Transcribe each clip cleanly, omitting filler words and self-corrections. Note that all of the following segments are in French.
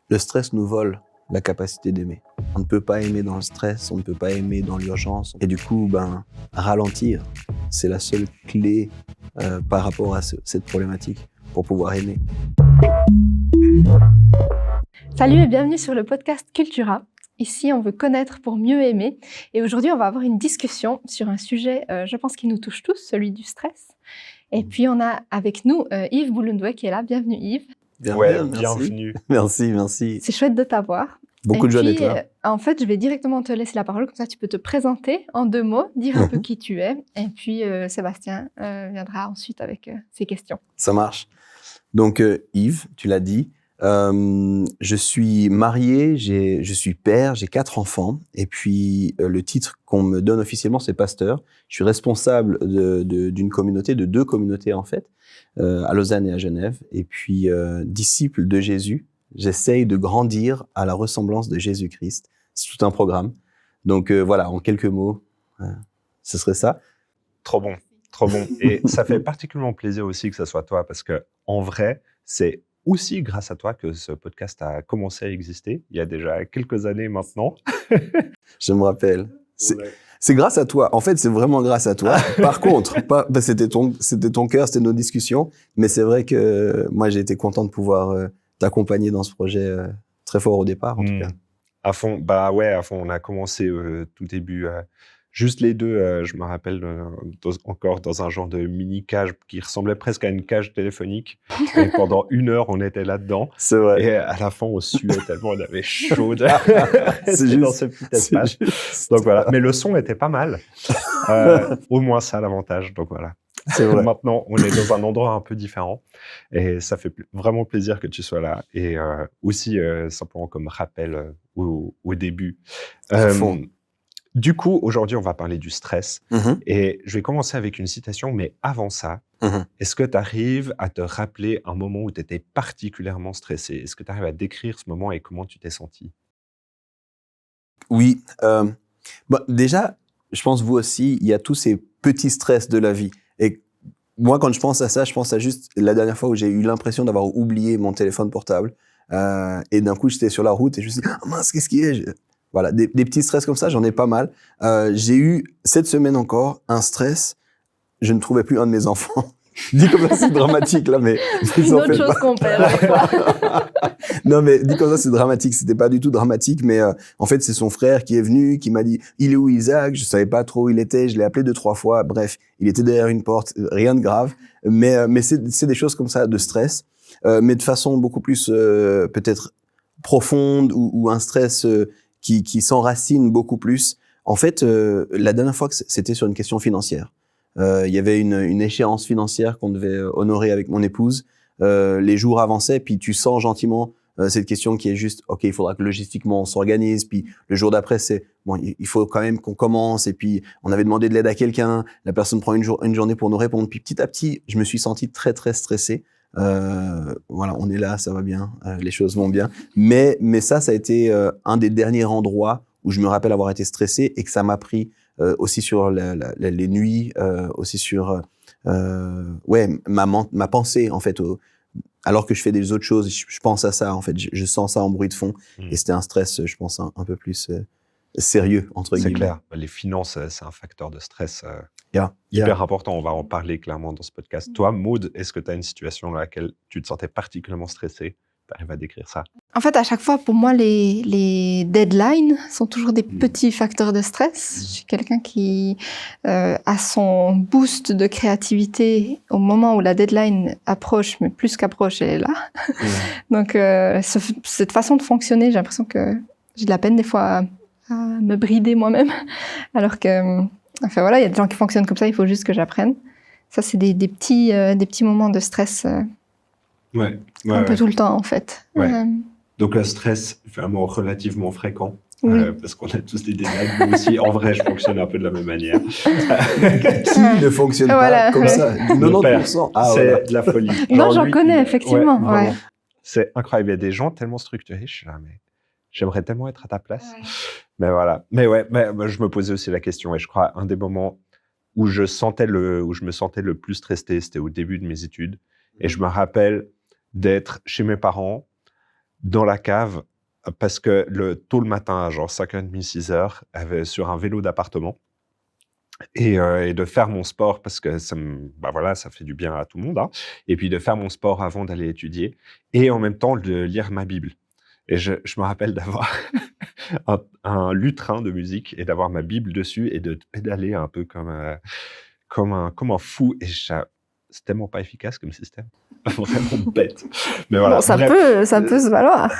le stress nous vole la capacité d'aimer. On ne peut pas aimer dans le stress, on ne peut pas aimer dans l'urgence. Et du coup, ralentir, c'est la seule clé par rapport à cette problématique pour pouvoir aimer. Salut et bienvenue sur le podcast Cultura. Ici, on veut connaître pour mieux aimer. Et aujourd'hui, on va avoir une discussion sur un sujet, je pense, qui nous touche tous, celui du stress. Et puis, on a avec nous Yves Boulundoué qui est là. Bienvenue Yves. Bienvenue. Merci. C'est chouette de t'avoir. Beaucoup de joie d'être là. En fait, je vais directement te laisser la parole, comme ça tu peux te présenter en 2 mots, dire un peu qui tu es. Et puis, Sébastien viendra ensuite avec ses questions. Ça marche. Donc, Yves, tu l'as dit. Je suis marié, je suis père, j'ai 4 enfants. Et puis, le titre qu'on me donne officiellement, c'est pasteur. Je suis responsable d'une communauté, de 2 communautés en fait, à Lausanne et à Genève. Et puis, disciple de Jésus. J'essaye de grandir à la ressemblance de Jésus-Christ. C'est tout un programme. Donc voilà, en quelques mots, ce serait ça. Trop bon. Et ça fait particulièrement plaisir aussi que ce soit toi, parce que en vrai, c'est aussi grâce à toi que ce podcast a commencé à exister, il y a déjà quelques années maintenant. Je me rappelle. C'est grâce à toi. En fait, c'est vraiment grâce à toi. Par contre, c'était ton cœur, c'était nos discussions. Mais c'est vrai que moi, j'ai été content de pouvoir t'accompagner dans ce projet très fort au départ, en tout cas. À fond. À fond. On a commencé tout début, juste les deux. Je me rappelle encore dans un genre de mini cage qui ressemblait presque à une cage téléphonique. Et pendant 1 heure, on était là-dedans. C'est vrai. Et à la fin, on suait tellement, on avait chaud. C'est juste dans ce petit espace. Donc voilà. Mais le son était pas mal. Au moins ça, l'avantage. Donc voilà. C'est vrai. Maintenant, on est dans un endroit un peu différent et ça fait vraiment plaisir que tu sois là. Et aussi, simplement comme rappel au début. Du coup, aujourd'hui, on va parler du stress. Et je vais commencer avec une citation, mais avant ça, est-ce que tu arrives à te rappeler un moment où tu étais particulièrement stressé? Est-ce que tu arrives à décrire ce moment et comment tu t'es senti? Oui. Déjà, je pense vous aussi, il y a tous ces petits stress de la vie. Et moi, quand je pense à ça, je pense à juste la dernière fois où j'ai eu l'impression d'avoir oublié mon téléphone portable. Et d'un coup, j'étais sur la route et je me suis dit, ah mince, qu'est-ce qu'il y a? Voilà, des petits stress comme ça, j'en ai pas mal. J'ai eu, cette semaine encore, un stress. Je ne trouvais plus un de mes enfants. Dit comme ça, c'est dramatique, là, mais... Une autre chose qu'on perd. Non, mais dit comme ça, c'est dramatique. C'était pas du tout dramatique, mais en fait, c'est son frère qui est venu, qui m'a dit « Il est où Isaac ?» Je savais pas trop où il était. Je l'ai appelé 2-3 fois. Bref, il était derrière une porte. Rien de grave. Mais c'est des choses comme ça, de stress. Mais de façon beaucoup plus, peut-être, profonde ou un stress qui s'enracine beaucoup plus. En fait, la dernière fois que c'était sur une question financière. Il y avait une échéance financière qu'on devait honorer avec mon épouse. Les jours avançaient, puis tu sens gentiment cette question qui est juste, OK, il faudra que logistiquement on s'organise, puis le jour d'après, c'est, bon, il faut quand même qu'on commence, et puis on avait demandé de l'aide à quelqu'un, la personne prend une journée pour nous répondre, puis petit à petit, je me suis senti très, très stressé. Voilà, on est là, ça va bien, les choses vont bien. Mais ça a été un des derniers endroits où je me rappelle avoir été stressé et que ça m'a pris aussi sur les nuits, aussi sur ma pensée en fait. Alors que je fais des autres choses, je pense à ça en fait. Je sens ça en bruit de fond et c'était un stress, je pense, un peu plus sérieux entre guillemets. C'est clair. Les finances, c'est un facteur de stress hyper important. On va en parler clairement dans ce podcast. Toi, Maud, est-ce que tu as une situation dans laquelle tu te sentais particulièrement stressée? Tu arrives à décrire ça? En fait, à chaque fois, pour moi, les deadlines sont toujours des petits facteurs de stress. Je suis quelqu'un qui a son boost de créativité au moment où la deadline approche, mais plus qu'approche, elle est là. Donc, cette façon de fonctionner, j'ai l'impression que j'ai de la peine des fois à me brider moi-même. Alors que, enfin voilà, il y a des gens qui fonctionnent comme ça, il faut juste que j'apprenne. Ça, c'est des petits moments de stress un peu tout le temps, en fait. Donc, le stress est vraiment relativement fréquent. Oui. Parce qu'on a tous des deadlines. Moi aussi, en vrai, je fonctionne un peu de la même manière. Qui ne fonctionne pas comme ça? 90%. C'est de la folie. Non, j'en connais, effectivement. Ouais. C'est incroyable. Il y a des gens tellement structurés. Je suis là, mais j'aimerais tellement être à ta place. Ouais. Mais voilà. Mais je me posais aussi la question. Et je crois, un des moments où je me sentais le plus stressé, c'était au début de mes études. Et je me rappelle d'être chez mes parents, dans la cave parce que tôt le matin, à genre 5h30, 6h, sur un vélo d'appartement et de faire mon sport parce que ça fait du bien à tout le monde, hein, et puis de faire mon sport avant d'aller étudier et en même temps de lire ma Bible. Et je me rappelle d'avoir un lutrin de musique et d'avoir ma Bible dessus et de pédaler un peu comme un fou. Et c'est tellement pas efficace comme système. Vraiment bête. Mais voilà. Bon, ça bref. peut se valoir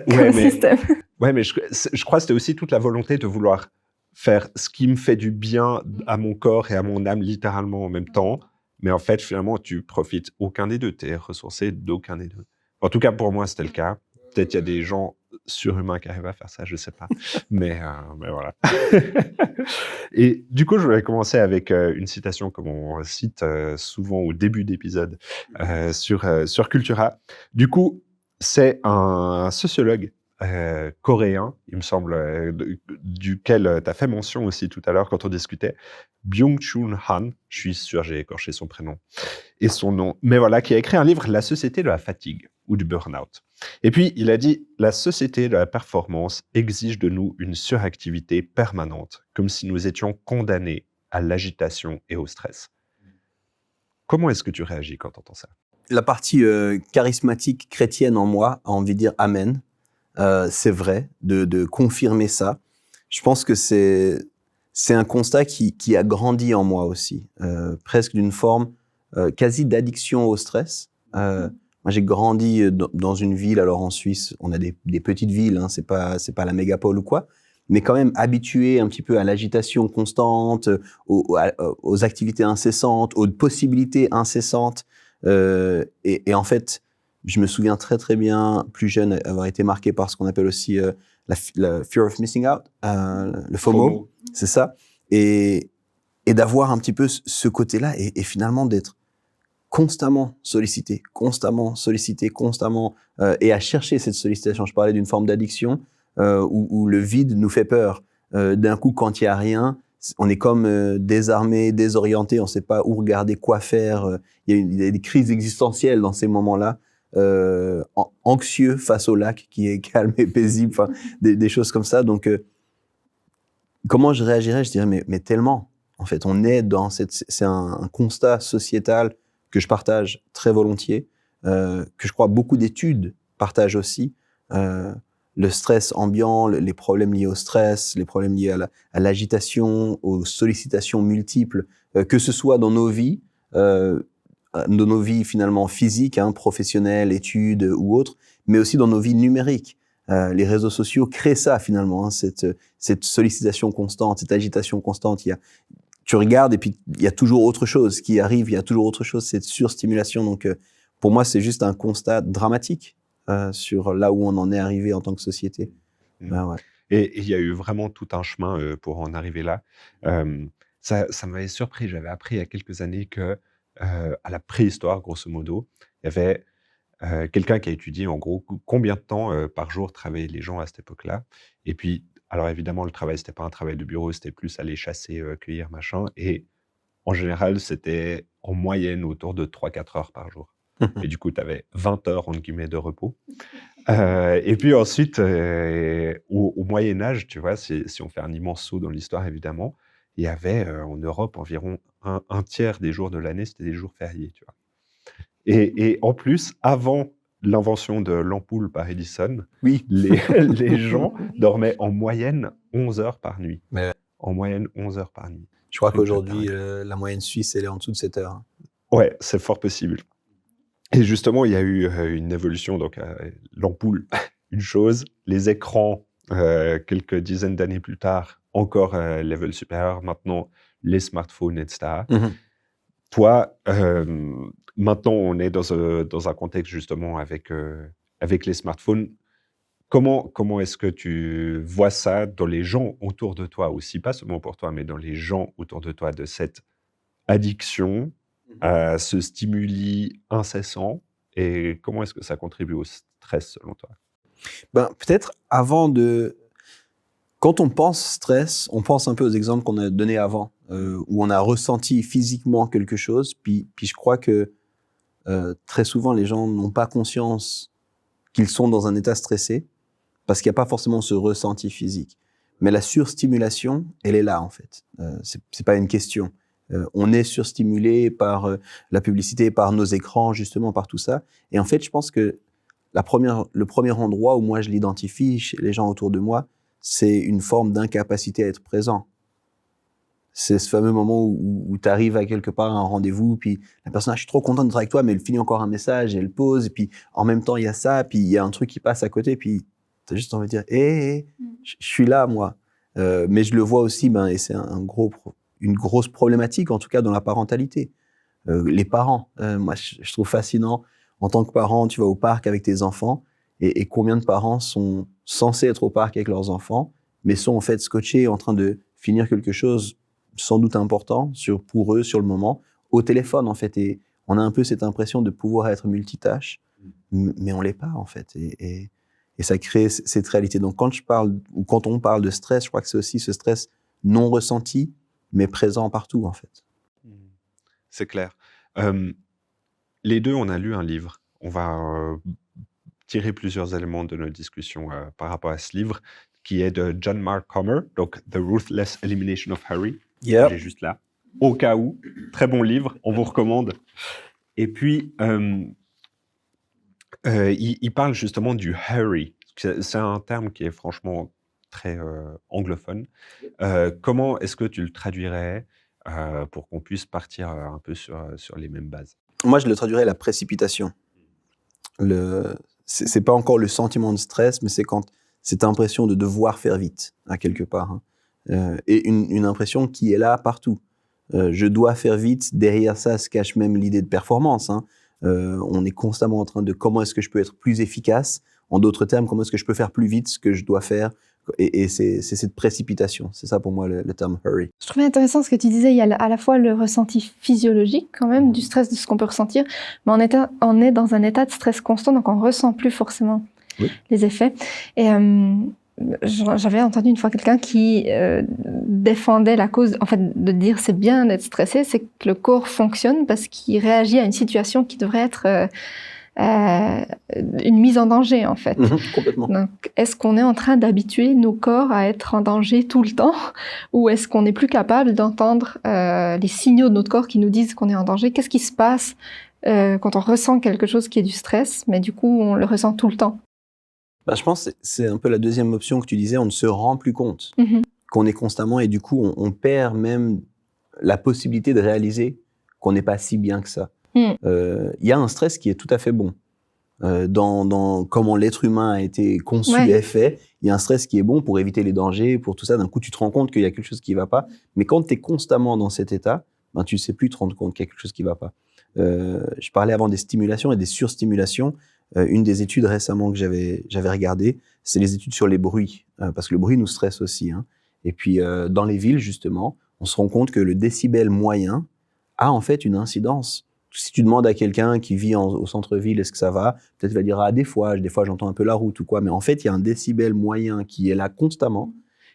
comme système. Ouais, mais je crois que c'était aussi toute la volonté de vouloir faire ce qui me fait du bien à mon corps et à mon âme littéralement en même temps. Mais en fait, finalement, tu profites aucun des deux. Tu es ressourcé d'aucun des deux. En tout cas, pour moi, c'était le cas. Peut-être qu'il y a des gens surhumains qui arrivent à faire ça, je sais pas. mais voilà. Et du coup, je voulais commencer avec une citation comme on cite souvent au début d'épisode sur Cultura. Du coup, c'est un sociologue coréen, il me semble, duquel tu as fait mention aussi tout à l'heure quand on discutait, Byung-Chul Han, je suis sûr j'ai écorché son prénom et son nom, mais voilà, qui a écrit un livre, La société de la fatigue ou du burn-out. Et puis, il a dit « La société de la performance exige de nous une suractivité permanente, comme si nous étions condamnés à l'agitation et au stress. » Comment est-ce que tu réagis quand tu entends ça? La partie charismatique chrétienne en moi a envie de dire « Amen ». C'est vrai, de confirmer ça. Je pense que c'est un constat qui a grandi en moi aussi, presque d'une forme quasi d'addiction au stress. Moi, j'ai grandi dans une ville, alors en Suisse, on a des petites villes, hein, c'est pas la mégapole ou quoi, mais quand même habitué un petit peu à l'agitation constante, aux activités incessantes, aux possibilités incessantes. Et en fait, je me souviens très très bien, plus jeune, avoir été marqué par ce qu'on appelle aussi la fear of missing out, le FOMO, c'est ça. Et d'avoir un petit peu ce côté-là et finalement d'être constamment sollicité, et à chercher cette sollicitation. Je parlais d'une forme d'addiction où le vide nous fait peur. D'un coup, quand il n'y a rien, on est comme désarmé, désorienté, on ne sait pas où regarder, quoi faire. Il y a des crises existentielles dans ces moments-là. Anxieux face au lac qui est calme et paisible, enfin, des choses comme ça. Donc, comment je réagirais? Je dirais, mais tellement. En fait, on est dans c'est un constat sociétal que je partage très volontiers, que je crois beaucoup d'études partagent aussi. Le stress ambiant, les problèmes liés au stress, les problèmes liés à l'agitation, aux sollicitations multiples, que ce soit dans nos vies, finalement physiques, hein, professionnelles, études ou autres, mais aussi dans nos vies numériques. Les réseaux sociaux créent ça finalement, hein, cette sollicitation constante, cette agitation constante. Tu regardes et puis il y a toujours autre chose qui arrive, il y a toujours autre chose, cette surstimulation. Donc pour moi, c'est juste un constat dramatique sur là où on en est arrivé en tant que société. Ouais. Et il y a eu vraiment tout un chemin pour en arriver là. Ça m'avait surpris, j'avais appris il y a quelques années que à la préhistoire, grosso modo, il y avait quelqu'un qui a étudié en gros combien de temps par jour travaillaient les gens à cette époque-là. Et puis, alors évidemment, le travail, c'était pas un travail de bureau, c'était plus aller chasser, cueillir, machin. Et en général, c'était en moyenne autour de 3-4 heures par jour. Et du coup, tu avais 20 heures, entre guillemets, de repos. Et puis ensuite, au Moyen-Âge, tu vois, si on fait un immense saut dans l'histoire, évidemment, il y avait en Europe environ un tiers des jours de l'année, c'était des jours fériés, tu vois. Et en plus, avant l'invention de l'ampoule par Edison, oui. les gens dormaient en moyenne 11 heures par nuit. Mais en moyenne 11 heures par nuit. Je crois qu'aujourd'hui, la moyenne suisse, elle est en dessous de 7 heures. Ouais, c'est fort possible. Et justement, il y a eu une évolution. Donc, l'ampoule, une chose. Les écrans, quelques dizaines d'années plus tard, encore level supérieur. Maintenant, les smartphones, etc. Toi, maintenant, on est dans un contexte justement avec les smartphones. Comment est-ce que tu vois ça dans les gens autour de toi aussi, pas seulement pour toi, mais dans les gens autour de toi, de cette addiction à ce stimuli incessant, et comment est-ce que ça contribue au stress selon toi? Peut-être quand on pense stress, on pense un peu aux exemples qu'on a donnés avant, où on a ressenti physiquement quelque chose, puis je crois que très souvent les gens n'ont pas conscience qu'ils sont dans un état stressé parce qu'il n'y a pas forcément ce ressenti physique. Mais la surstimulation, elle est là, en fait. C'est pas une question. On est surstimulé par la publicité, par nos écrans, justement, par tout ça. Et en fait, je pense que le premier endroit où moi je l'identifie chez les gens autour de moi, c'est une forme d'incapacité à être présent. C'est ce fameux moment où tu arrives à quelque part à un rendez-vous, puis la personne, je suis trop content d'être avec toi, mais elle finit encore un message, elle pose, et puis en même temps, il y a ça, puis il y a un truc qui passe à côté, puis tu as juste envie de dire, hé, je suis là, moi. Mais je le vois aussi, et c'est une grosse problématique, en tout cas dans la parentalité. Les parents, moi, je trouve fascinant, en tant que parent, tu vas au parc avec tes enfants, et combien de parents sont censés être au parc avec leurs enfants, mais sont en fait scotchés en train de finir quelque chose sans doute important pour eux sur le moment, au téléphone en fait. Et on a un peu cette impression de pouvoir être multitâche, mais on l'est pas en fait. Et ça crée cette réalité. Donc quand on parle de stress, je crois que c'est aussi ce stress non ressenti, mais présent partout en fait. C'est clair. Les deux, on a lu un livre. On va tirer plusieurs éléments de notre discussion par rapport à ce livre, qui est de John Mark Comer, donc The Ruthless Elimination of Hurry. Yep. J'ai juste là. Au cas où, très bon livre, on vous recommande. Et puis, il parle justement du hurry. C'est un terme qui est franchement très anglophone. Comment est-ce que tu le traduirais pour qu'on puisse partir un peu sur les mêmes bases? Moi, je le traduirais la précipitation. C'est pas encore le sentiment de stress, mais c'est quand cette impression de devoir faire vite, à quelque part. Hein. Et une impression qui est là partout. Je dois faire vite, derrière ça se cache même l'idée de performance. Hein. On est constamment en train de comment est-ce que je peux être plus efficace, en d'autres termes, comment est-ce que je peux faire plus vite ce que je dois faire. Et c'est cette précipitation, c'est ça pour moi le terme hurry. Je trouvais intéressant ce que tu disais, il y a à la fois le ressenti physiologique quand même, du stress, de ce qu'on peut ressentir, mais on est dans un état de stress constant, donc on ressent plus forcément les effets. Et j'avais entendu une fois quelqu'un qui défendait la cause, en fait, de dire c'est bien d'être stressé, c'est que le corps fonctionne parce qu'il réagit à une situation qui devrait être une mise en danger, en fait. Complètement. Donc, est-ce qu'on est en train d'habituer nos corps à être en danger tout le temps, ou est-ce qu'on n'est plus capable d'entendre les signaux de notre corps qui nous disent qu'on est en danger? Qu'est-ce qui se passe quand on ressent quelque chose qui est du stress, mais du coup, on le ressent tout le temps? Je pense que c'est un peu la deuxième option que tu disais, on ne se rend plus compte qu'on est constamment, et du coup, on perd même la possibilité de réaliser qu'on n'est pas si bien que ça. Y a un stress qui est tout à fait bon. Dans comment l'être humain a été conçu et fait, il y a un stress qui est bon pour éviter les dangers, pour tout ça. D'un coup, tu te rends compte qu'il y a quelque chose qui ne va pas. Mais quand tu es constamment dans cet état, tu ne sais plus te rendre compte qu'il y a quelque chose qui ne va pas. Je parlais avant des stimulations et des surstimulations. Une des études récemment que j'avais regardées, c'est les études sur les bruits, parce que le bruit nous stresse aussi. Hein. Et puis, dans les villes, justement, on se rend compte que le décibel moyen a en fait une incidence. Si tu demandes à quelqu'un qui vit au centre-ville, est-ce que ça va? Peut-être il va dire, des fois j'entends un peu la route ou quoi. Mais en fait, il y a un décibel moyen qui est là constamment,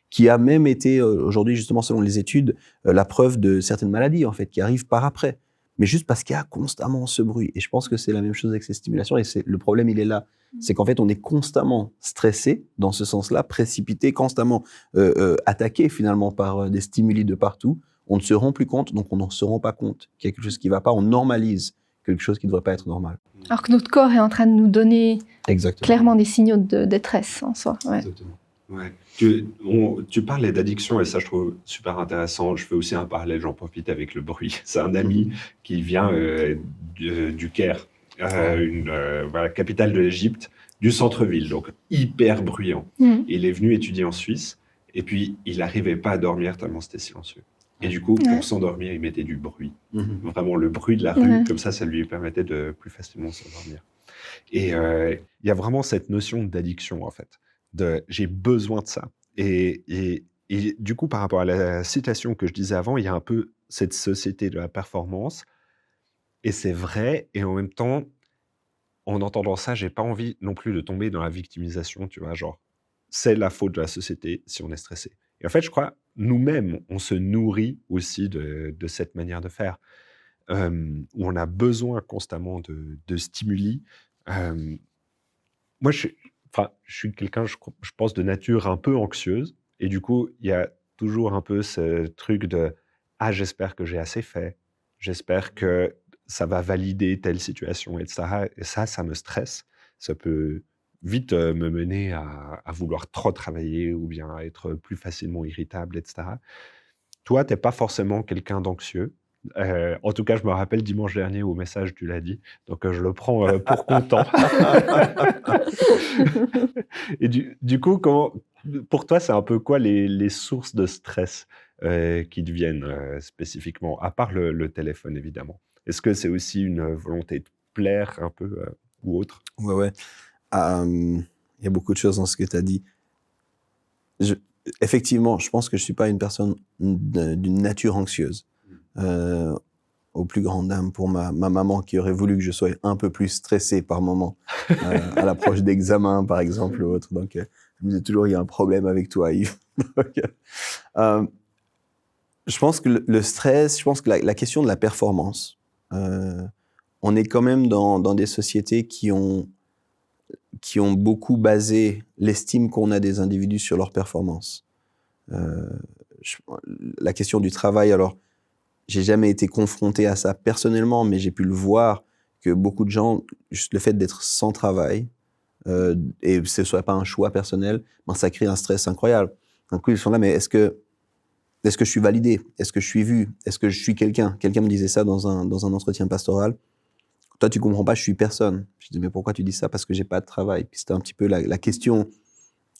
qui a même été, aujourd'hui, justement, selon les études, la preuve de certaines maladies, en fait, qui arrivent par après. Mais juste parce qu'il y a constamment ce bruit. Et je pense que c'est la même chose avec ces stimulations. Et le problème, il est là. C'est qu'en fait, on est constamment stressé, dans ce sens-là, précipité, constamment attaqué, finalement, par des stimuli de partout. On ne se rend plus compte, donc on ne se rend pas compte qu'il y a quelque chose qui ne va pas. On normalise quelque chose qui ne devrait pas être normal. Alors que notre corps est en train de nous donner clairement des signaux de détresse en soi. Ouais. Exactement. Ouais. Tu parlais d'addiction et ça, je trouve super intéressant. Je fais aussi un parallèle, j'en profite avec le bruit. C'est un ami qui vient du Caire, la capitale de l'Égypte, du centre-ville, donc hyper bruyant. Il est venu étudier en Suisse et puis il n'arrivait pas à dormir tellement c'était silencieux. Et du coup, pour s'endormir, il mettait du bruit. Vraiment le bruit de la rue, comme ça lui permettait de plus facilement s'endormir. Et il y a vraiment cette notion d'addiction, en fait. J'ai besoin de ça. Et du coup, par rapport à la citation que je disais avant, il y a un peu cette société de la performance. Et c'est vrai. Et en même temps, en entendant ça, j'ai pas envie non plus de tomber dans la victimisation, tu vois, genre, c'est la faute de la société si on est stressé. Et en fait, je crois, nous-mêmes, on se nourrit aussi de cette manière de faire, où on a besoin constamment de stimuli. moi, je suis quelqu'un, je pense, de nature un peu anxieuse. Et du coup, il y a toujours un peu ce truc de ah, j'espère que j'ai assez fait. J'espère que ça va valider telle situation, etc. Et ça me stresse. Ça peut vite me mener à vouloir trop travailler ou bien à être plus facilement irritable, etc. Toi, t'es pas forcément quelqu'un d'anxieux. En tout cas, je me rappelle dimanche dernier au message, tu l'as dit. Donc, je le prends pour content. Et du coup, pour toi, c'est un peu quoi les sources de stress qui te viennent spécifiquement, à part le téléphone, évidemment? Est-ce que c'est aussi une volonté de plaire un peu ou autre? Ouais. Il y a beaucoup de choses dans ce que tu as dit. Effectivement, je pense que je suis pas une personne d'une nature anxieuse. Au plus grand dam pour ma maman qui aurait voulu que je sois un peu plus stressé par moment à l'approche d'examen, par exemple, ou autre. Donc, elle me disait toujours, il y a un problème avec toi, Yves. Donc, je pense que le stress, je pense que la question de la performance, on est quand même dans des sociétés qui ont beaucoup basé l'estime qu'on a des individus sur leur performance. La question du travail, alors, j'ai jamais été confronté à ça personnellement, mais j'ai pu le voir que beaucoup de gens, juste le fait d'être sans travail, et ce soit pas un choix personnel, ben ça crée un stress incroyable. Un coup, ils sont là, mais est-ce que je suis validé? Est-ce que je suis vu? Est-ce que je suis quelqu'un? Quelqu'un me disait ça dans un entretien pastoral. Toi, tu comprends pas, je suis personne. Je dis, mais pourquoi tu dis ça? Parce que j'ai pas de travail. Puis c'était un petit peu la question.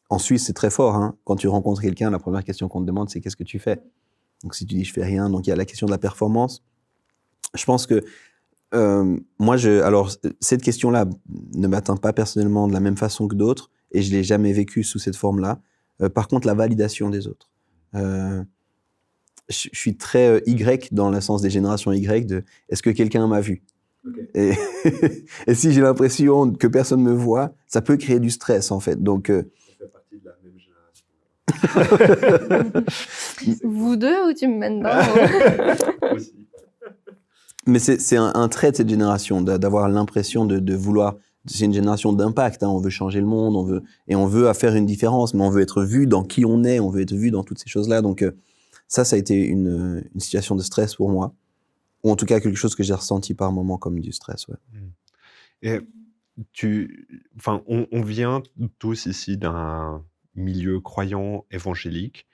En Suisse, c'est très fort, hein. Quand tu rencontres quelqu'un, la première question qu'on te demande, c'est qu'est-ce que tu fais? Donc, si tu dis je fais rien, donc il y a la question de la performance. Je pense que moi, alors cette question-là ne m'atteint pas personnellement de la même façon que d'autres, et je l'ai jamais vécue sous cette forme-là. Par contre, la validation des autres. Je suis très Y dans le sens des générations Y de est-ce que quelqu'un m'a vu? Okay. Et si j'ai l'impression que personne me voit, ça peut créer du stress en fait. Donc ça fait partie de la même génération. Vous deux ou tu me mènes dans aussi. Mais c'est un trait de cette génération d'avoir l'impression de vouloir. C'est une génération d'impact. Hein, on veut changer le monde, on veut faire une différence, mais on veut être vu dans qui on est, on veut être vu dans toutes ces choses-là. Donc ça a été une situation de stress pour moi. Ou en tout cas quelque chose que j'ai ressenti par moments comme du stress. Ouais. Et on vient tous ici d'un milieu croyant évangélique.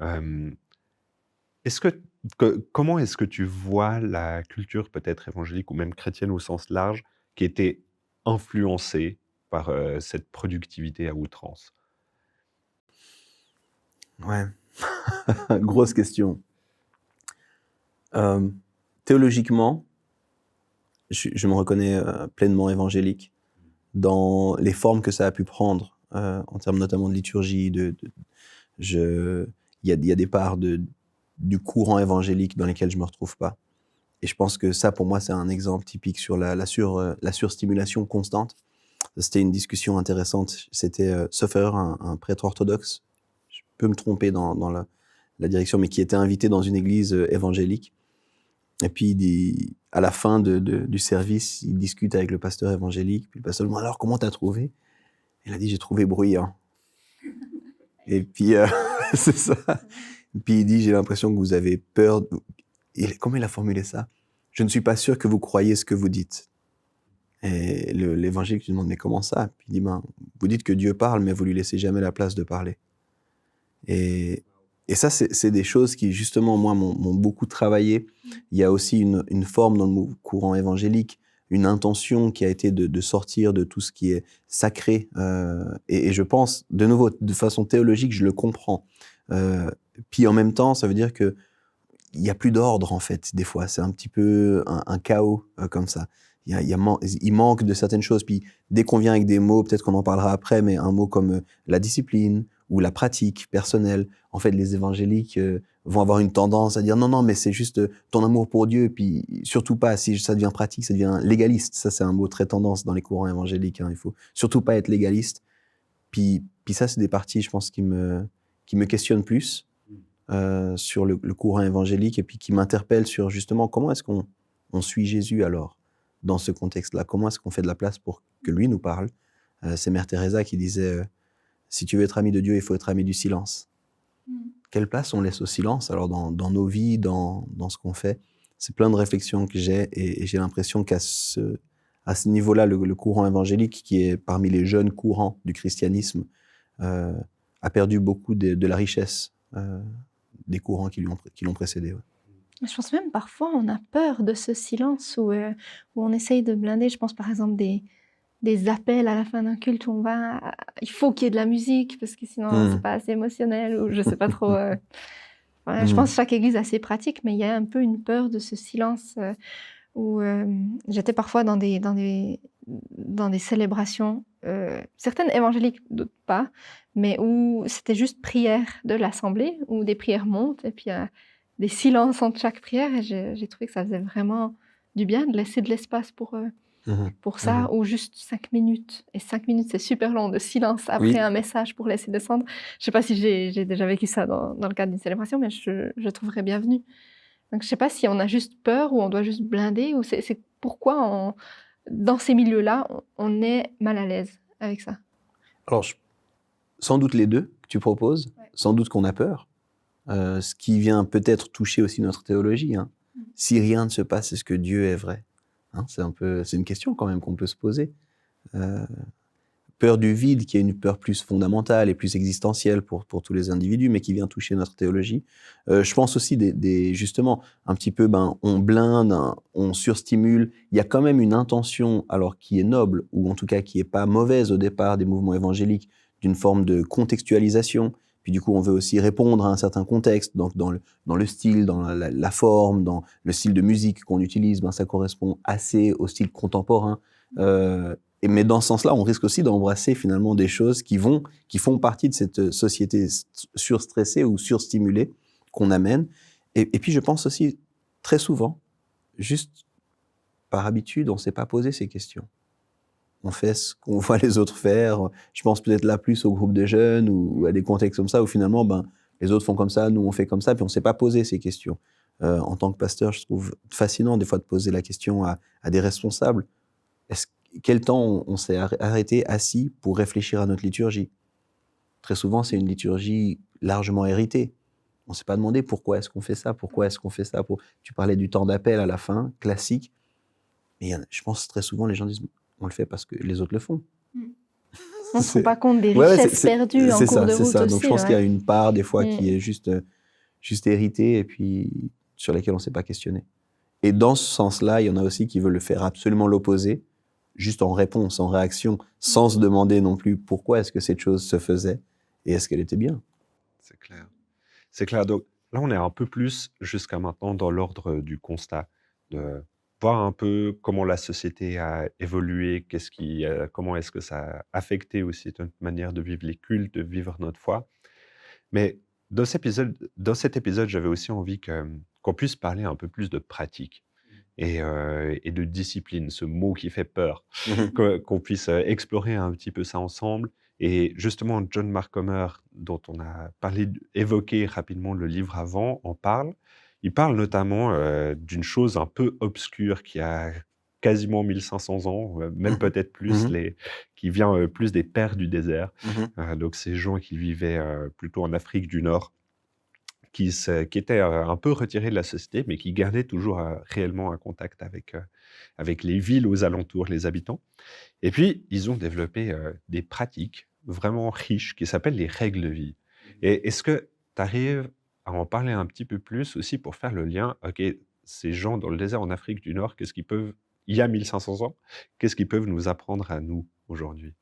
Comment est-ce que tu vois la culture peut-être évangélique ou même chrétienne au sens large qui était influencée par cette productivité à outrance? Ouais, grosse question. Théologiquement, je me reconnais pleinement évangélique dans les formes que ça a pu prendre, en termes notamment de liturgie. Il y a des parts du courant évangélique dans lesquelles je me retrouve pas. Et je pense que ça, pour moi, c'est un exemple typique sur la surstimulation constante. C'était une discussion intéressante. C'était Soffer, un prêtre orthodoxe. Je peux me tromper dans la direction, mais qui était invité dans une église évangélique. Et puis, à la fin du service, il discute avec le pasteur évangélique. Puis le pasteur lui dit « Alors, comment t'as trouvé ?» Il a dit « J'ai trouvé bruyant. » Et puis, c'est ça. Et puis, il dit « J'ai l'impression que vous avez peur. » Comment il a formulé ça? « Je ne suis pas sûr que vous croyez ce que vous dites. » Et l'évangélique lui demande « Mais comment ça ?» Puis il dit « Vous dites que Dieu parle, mais vous lui laissez jamais la place de parler. » Et ça, c'est des choses qui, justement, moi, m'ont beaucoup travaillé. Il y a aussi une forme dans le courant évangélique, une intention qui a été de sortir de tout ce qui est sacré. Et je pense, de nouveau, de façon théologique, je le comprends. Puis en même temps, ça veut dire qu'il n'y a plus d'ordre, en fait, des fois. C'est un petit peu un chaos comme ça. Il manque de certaines choses. Puis dès qu'on vient avec des mots, peut-être qu'on en parlera après, mais un mot comme la discipline ou la pratique personnelle, en fait, les évangéliques vont avoir une tendance à dire non, mais c'est juste ton amour pour Dieu, puis surtout pas, si ça devient pratique, ça devient légaliste. Ça, c'est un mot très tendance dans les courants évangéliques. Hein. Il faut surtout pas être légaliste. Puis ça, c'est des parties, je pense, qui me questionnent plus sur le courant évangélique et puis qui m'interpellent sur justement comment est-ce qu'on suit Jésus alors dans ce contexte-là. Comment est-ce qu'on fait de la place pour que lui nous parle C'est Mère Teresa qui disait si tu veux être ami de Dieu, il faut être ami du silence. Quelle place on laisse au silence alors dans nos vies, dans ce qu'on fait? C'est plein de réflexions que j'ai et j'ai l'impression qu'à ce niveau-là, le courant évangélique, qui est parmi les jeunes courants du christianisme, a perdu beaucoup de la richesse des courants qui l'ont précédé. Ouais. Je pense même parfois on a peur de ce silence où on essaye de blinder. Je pense par exemple des appels à la fin d'un culte où on va, il faut qu'il y ait de la musique parce que sinon c'est pas assez émotionnel ou je sais pas trop. Je pense que chaque église a ses pratiques, mais il y a un peu une peur de ce silence où j'étais parfois dans des célébrations, certaines évangéliques, d'autres pas, mais où c'était juste prière de l'assemblée, où des prières montent et puis des silences entre chaque prière et j'ai trouvé que ça faisait vraiment du bien de laisser de l'espace pour ça, ou juste 5 minutes. Et 5 minutes, c'est super long de silence après un message pour laisser descendre. Je ne sais pas si j'ai déjà vécu ça dans le cadre d'une célébration, mais je trouverais bienvenue. Donc, je ne sais pas si on a juste peur ou on doit juste blinder, ou c'est pourquoi, dans ces milieux-là, on est mal à l'aise avec ça. Alors, sans doute les deux que tu proposes, sans doute qu'on a peur, ce qui vient peut-être toucher aussi notre théologie. Hein. Si rien ne se passe, est-ce que Dieu est vrai? C'est une question quand même qu'on peut se poser. Peur du vide, qui est une peur plus fondamentale et plus existentielle pour tous les individus, mais qui vient toucher notre théologie. Je pense aussi justement, un petit peu, on blinde, on surstimule. Il y a quand même une intention, alors qui est noble, ou en tout cas qui est pas mauvaise au départ des mouvements évangéliques, d'une forme de contextualisation. Puis du coup, on veut aussi répondre à un certain contexte, donc dans le style, dans la forme, dans le style de musique qu'on utilise, ça correspond assez au style contemporain. Mais dans ce sens-là, on risque aussi d'embrasser finalement des choses qui font partie de cette société surstressée ou surstimulée qu'on amène. Et puis je pense aussi, très souvent, juste par habitude, on ne s'est pas posé ces questions. On fait ce qu'on voit les autres faire. Je pense peut-être là plus au groupe de jeunes ou à des contextes comme ça où finalement, les autres font comme ça, nous on fait comme ça, puis on ne s'est pas posé ces questions. En tant que pasteur, je trouve fascinant des fois de poser la question à des responsables. Quel temps on s'est arrêté, assis, pour réfléchir à notre liturgie? Très souvent, c'est une liturgie largement héritée. On ne s'est pas demandé pourquoi est-ce qu'on fait ça, pourquoi est-ce qu'on fait ça. Tu parlais du temps d'appel à la fin, classique. Mais je pense très souvent, les gens disent on le fait parce que les autres le font. On ne se rend pas compte des richesses perdues en cours de route aussi. Donc je pense qu'il y a une part des fois qui est juste héritée et puis sur laquelle on ne s'est pas questionné. Et dans ce sens-là, il y en a aussi qui veulent faire absolument l'opposé, juste en réponse, en réaction, sans se demander non plus pourquoi est-ce que cette chose se faisait et est-ce qu'elle était bien. C'est clair. C'est clair. Donc là, on est un peu plus jusqu'à maintenant dans l'ordre du constat, de voir un peu comment la société a évolué, comment est-ce que ça a affecté aussi notre manière de vivre les cultes, de vivre notre foi. Mais dans cet épisode, j'avais aussi envie qu'on puisse parler un peu plus de pratique et de discipline, ce mot qui fait peur, qu'on puisse explorer un petit peu ça ensemble. Et justement, John Mark Comer, dont on a évoqué rapidement le livre avant, en parle. Il parle notamment d'une chose un peu obscure qui a quasiment 1500 ans, même peut-être plus, qui vient plus des pères du désert. Donc ces gens qui vivaient plutôt en Afrique du Nord, qui étaient un peu retirés de la société, mais qui gardaient toujours réellement un contact avec les villes aux alentours, les habitants. Et puis, ils ont développé des pratiques vraiment riches qui s'appellent les règles de vie. Et est-ce que tu arrives à en parler un petit peu plus aussi pour faire le lien? OK, ces gens dans le désert en Afrique du Nord, il y a 1500 ans, qu'est-ce qu'ils peuvent nous apprendre à nous aujourd'hui?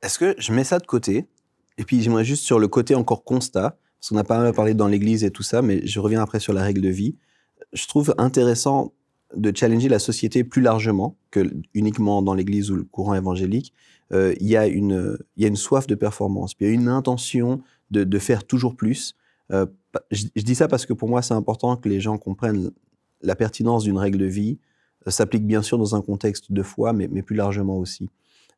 Est-ce que je mets ça de côté? Et puis j'aimerais juste sur le côté encore constat, parce qu'on a pas mal parlé dans l'église et tout ça, mais je reviens après sur la règle de vie. Je trouve intéressant de challenger la société plus largement que uniquement dans l'église ou le courant évangélique. Il y a une soif de performance, puis il y a une intention de faire toujours plus. Je dis ça parce que pour moi, c'est important que les gens comprennent la pertinence d'une règle de vie. S'applique bien sûr dans un contexte de foi, mais plus largement aussi.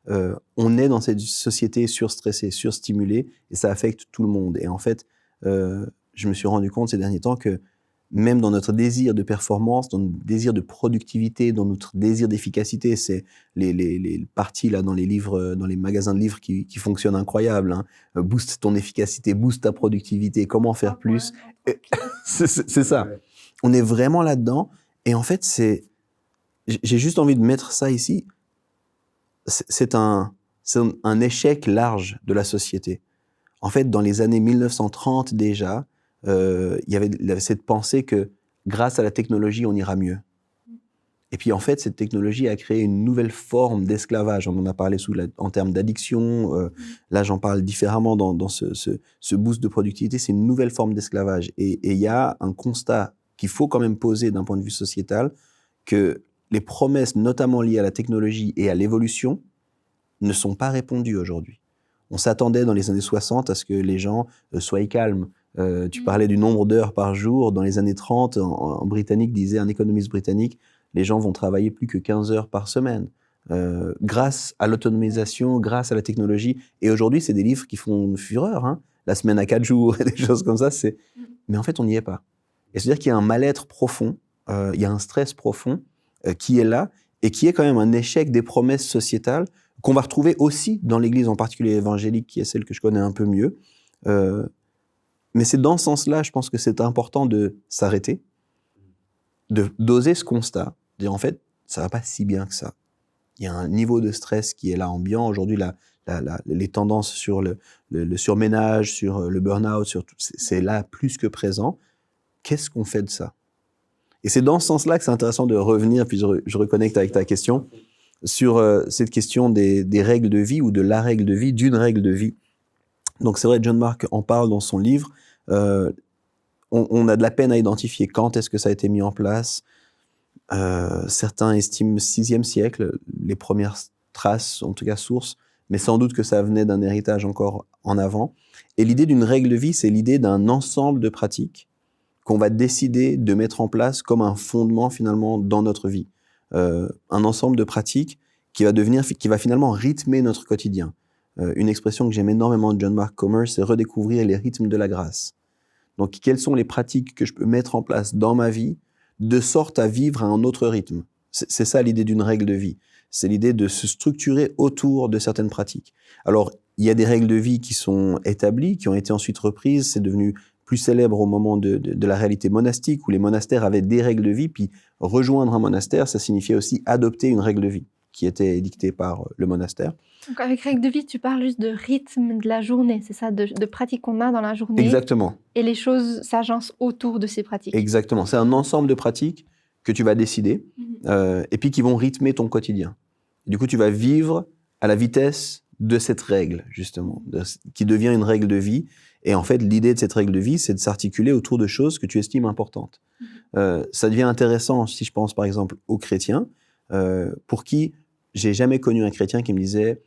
On est dans cette société surstressée, surstimulée, et ça affecte tout le monde. Et en fait, je me suis rendu compte ces derniers temps que même dans notre désir de performance, dans notre désir de productivité, dans notre désir d'efficacité. C'est les parties là dans les livres, dans les magasins de livres qui fonctionnent incroyables. Hein. Booste ton efficacité, booste ta productivité, comment faire plus. C'est ça. On est vraiment là-dedans. Et en fait, j'ai juste envie de mettre ça ici. C'est un échec large de la société. En fait, dans les années 1930 déjà, il y avait cette pensée que grâce à la technologie, on ira mieux. Et puis en fait, cette technologie a créé une nouvelle forme d'esclavage. On en a parlé en termes d'addiction. Là, j'en parle différemment dans ce boost de productivité. C'est une nouvelle forme d'esclavage. Et il y a un constat qu'il faut quand même poser d'un point de vue sociétal, que les promesses, notamment liées à la technologie et à l'évolution, ne sont pas répondues aujourd'hui. On s'attendait dans les années 60 à ce que les gens soient calmes. Tu parlais du nombre d'heures par jour. Dans les années 30, un Britannique disait, un économiste britannique, les gens vont travailler plus que 15 heures par semaine. Grâce à l'autonomisation, grâce à la technologie. Et aujourd'hui, c'est des livres qui font fureur. Hein. La semaine à 4 jours, des choses comme ça. Mais en fait, on n'y est pas. Et c'est-à-dire qu'il y a un mal-être profond, il y a un stress profond qui est là et qui est quand même un échec des promesses sociétales qu'on va retrouver aussi dans l'Église, en particulier évangélique, qui est celle que je connais un peu mieux. Mais c'est dans ce sens-là, je pense que c'est important de s'arrêter, d'oser ce constat, de dire en fait, ça va pas si bien que ça. Il y a un niveau de stress qui est là ambiant. Aujourd'hui, les tendances sur le surménage, sur le burn-out, c'est là plus que présent. Qu'est-ce qu'on fait de ça? Et c'est dans ce sens-là que c'est intéressant de revenir, puis je reconnecte avec ta question, sur cette question des règles de vie ou de la règle de vie, d'une règle de vie. Donc c'est vrai, John Mark en parle dans son livre. On a de la peine à identifier quand est-ce que ça a été mis en place. Certains estiment 6e siècle, les premières traces, en tout cas sources, mais sans doute que ça venait d'un héritage encore en avant. Et l'idée d'une règle de vie, c'est l'idée d'un ensemble de pratiques qu'on va décider de mettre en place comme un fondement finalement dans notre vie. Un ensemble de pratiques qui va finalement rythmer notre quotidien. Une expression que j'aime énormément de John Mark Comer, c'est redécouvrir les rythmes de la grâce. Donc, quelles sont les pratiques que je peux mettre en place dans ma vie de sorte à vivre à un autre rythme? C'est ça l'idée d'une règle de vie. C'est l'idée de se structurer autour de certaines pratiques. Alors, il y a des règles de vie qui sont établies, qui ont été ensuite reprises. C'est devenu plus célèbre au moment de la réalité monastique, où les monastères avaient des règles de vie, puis rejoindre un monastère, ça signifiait aussi adopter une règle de vie qui était dictée par le monastère. Donc avec règle de vie, tu parles juste de rythme de la journée, c'est ça, de pratiques qu'on a dans la journée. Exactement. Et les choses s'agencent autour de ces pratiques. Exactement. C'est un ensemble de pratiques que tu vas décider, et puis qui vont rythmer ton quotidien. Du coup, tu vas vivre à la vitesse de cette règle, justement, qui devient une règle de vie. Et en fait, l'idée de cette règle de vie, c'est de s'articuler autour de choses que tu estimes importantes. Ça devient intéressant si je pense, par exemple, aux chrétiens, pour qui j'ai jamais connu un chrétien qui me disait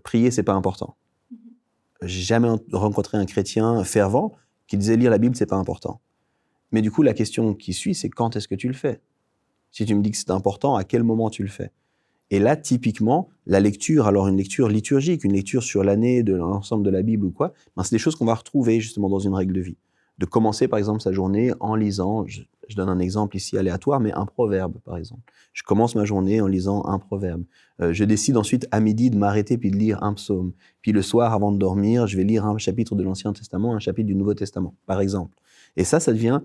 prier, c'est pas important. J'ai jamais rencontré un chrétien fervent qui disait lire la Bible, c'est pas important. Mais du coup, la question qui suit, c'est quand est-ce que tu le fais? Si tu me dis que c'est important, à quel moment tu le fais? Et là, typiquement, la lecture, alors une lecture liturgique, une lecture sur l'année de l'ensemble de la Bible ou quoi, ben c'est des choses qu'on va retrouver justement dans une règle de vie. De commencer, par exemple, sa journée en lisant, je donne un exemple ici aléatoire, mais un proverbe, par exemple. Je commence ma journée en lisant un proverbe. Je décide ensuite à midi de m'arrêter puis de lire un psaume. Puis le soir, avant de dormir, je vais lire un chapitre de l'Ancien Testament, un chapitre du Nouveau Testament, par exemple. Et ça devient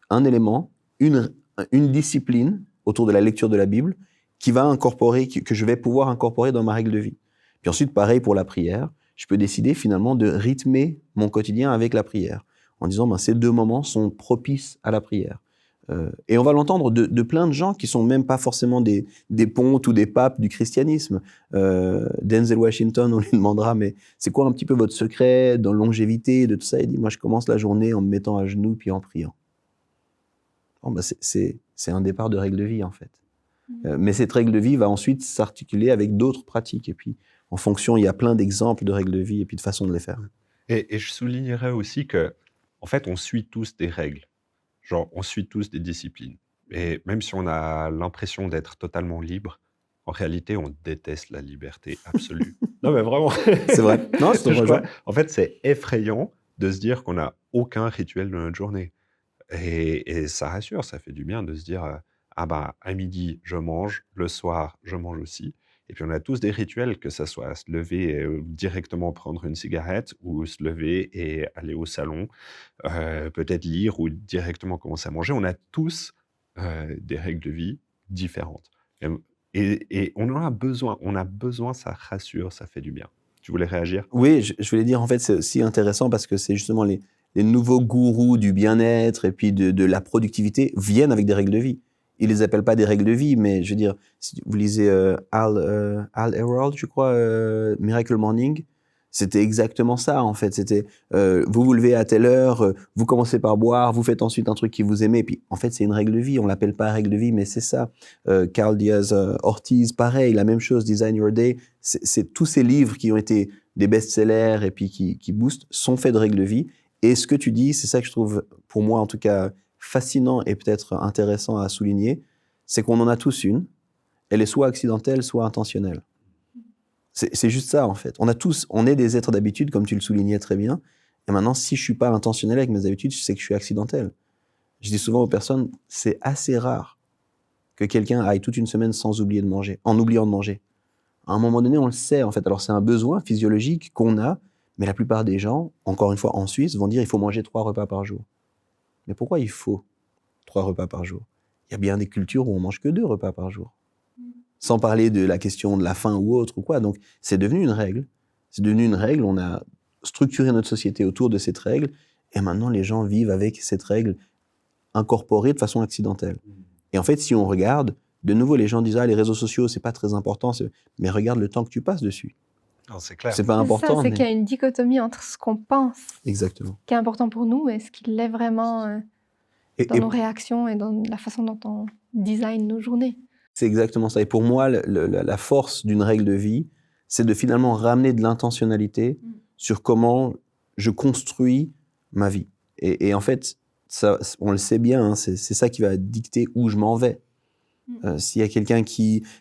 un élément, une discipline autour de la lecture de la Bible qui va incorporer, que je vais pouvoir incorporer dans ma règle de vie. Puis ensuite, pareil pour la prière, je peux décider finalement de rythmer mon quotidien avec la prière, en disant ces 2 moments sont propices à la prière. Et on va l'entendre de plein de gens qui sont même pas forcément des pontes ou des papes du christianisme. Denzel Washington, on lui demandera, mais c'est quoi un petit peu votre secret dans la longévité de tout ça? Il dit, moi je commence la journée en me mettant à genoux puis en priant. Bon, c'est un départ de règle de vie en fait. Mais cette règle de vie va ensuite s'articuler avec d'autres pratiques. Et puis, en fonction, il y a plein d'exemples de règles de vie et puis de façons de les faire. Et je soulignerais aussi que, en fait, on suit tous des règles. Genre, on suit tous des disciplines. Et même si on a l'impression d'être totalement libre, en réalité, on déteste la liberté absolue. Non, mais vraiment. C'est vrai. Non, c'est vrai. En fait, c'est effrayant de se dire qu'on n'a aucun rituel de notre journée. Et ça rassure, ça fait du bien de se dire, ah bah, à midi, je mange, le soir, je mange aussi. Et puis on a tous des rituels, que ça soit se lever et directement prendre une cigarette, ou se lever et aller au salon, peut-être lire ou directement commencer à manger. On a tous des règles de vie différentes. Et on en a besoin, ça rassure, ça fait du bien. Tu voulais réagir? Oui, je voulais dire, en fait, c'est aussi intéressant parce que c'est justement les nouveaux gourous du bien-être et puis de la productivité viennent avec des règles de vie. Ils les appellent pas des règles de vie, mais je veux dire, si vous lisez Al Elrod, je crois, Miracle Morning, c'était exactement ça, en fait. C'était, vous vous levez à telle heure, vous commencez par boire, vous faites ensuite un truc qui vous aimez, puis en fait, c'est une règle de vie. On l'appelle pas règle de vie, mais c'est ça. Carl Diaz Ortiz, pareil, la même chose, Design Your Day. C'est tous ces livres qui ont été des best-sellers et puis qui boostent, sont faits de règles de vie. Et ce que tu dis, c'est ça que je trouve, pour moi en tout cas, fascinant et peut-être intéressant à souligner, c'est qu'on en a tous une. Elle est soit accidentelle, soit intentionnelle. C'est juste ça, en fait. On est des êtres d'habitude, comme tu le soulignais très bien. Et maintenant, si je suis pas intentionnel avec mes habitudes, je sais que je suis accidentel. Je dis souvent aux personnes, c'est assez rare que quelqu'un aille toute une semaine sans oublier de manger, en oubliant de manger. À un moment donné, on le sait, en fait. Alors, c'est un besoin physiologique qu'on a, mais la plupart des gens, encore une fois en Suisse, vont dire il faut manger 3 repas par jour. Mais pourquoi il faut 3 repas par jour? Il y a bien des cultures où on mange que 2 repas par jour. Sans parler de la question de la faim ou autre ou quoi. Donc, c'est devenu une règle. C'est devenu une règle. On a structuré notre société autour de cette règle. Et maintenant, les gens vivent avec cette règle incorporée de façon accidentelle. Et en fait, si on regarde, de nouveau, les gens disent, ah, les réseaux sociaux, c'est pas très important. Mais regarde le temps que tu passes dessus. Non, c'est clair. C'est pas important. C'est qu'il y a une dichotomie entre ce qu'on pense, Exactement. qui est important pour nous, et ce qui l'est vraiment dans nos réactions et dans la façon dont on design nos journées. C'est exactement ça. Et pour moi, la force d'une règle de vie, c'est de finalement ramener de l'intentionnalité sur comment je construis ma vie. Et en fait, ça, on le sait bien, hein, c'est ça qui va dicter où je m'en vais. S'il y a quelqu'un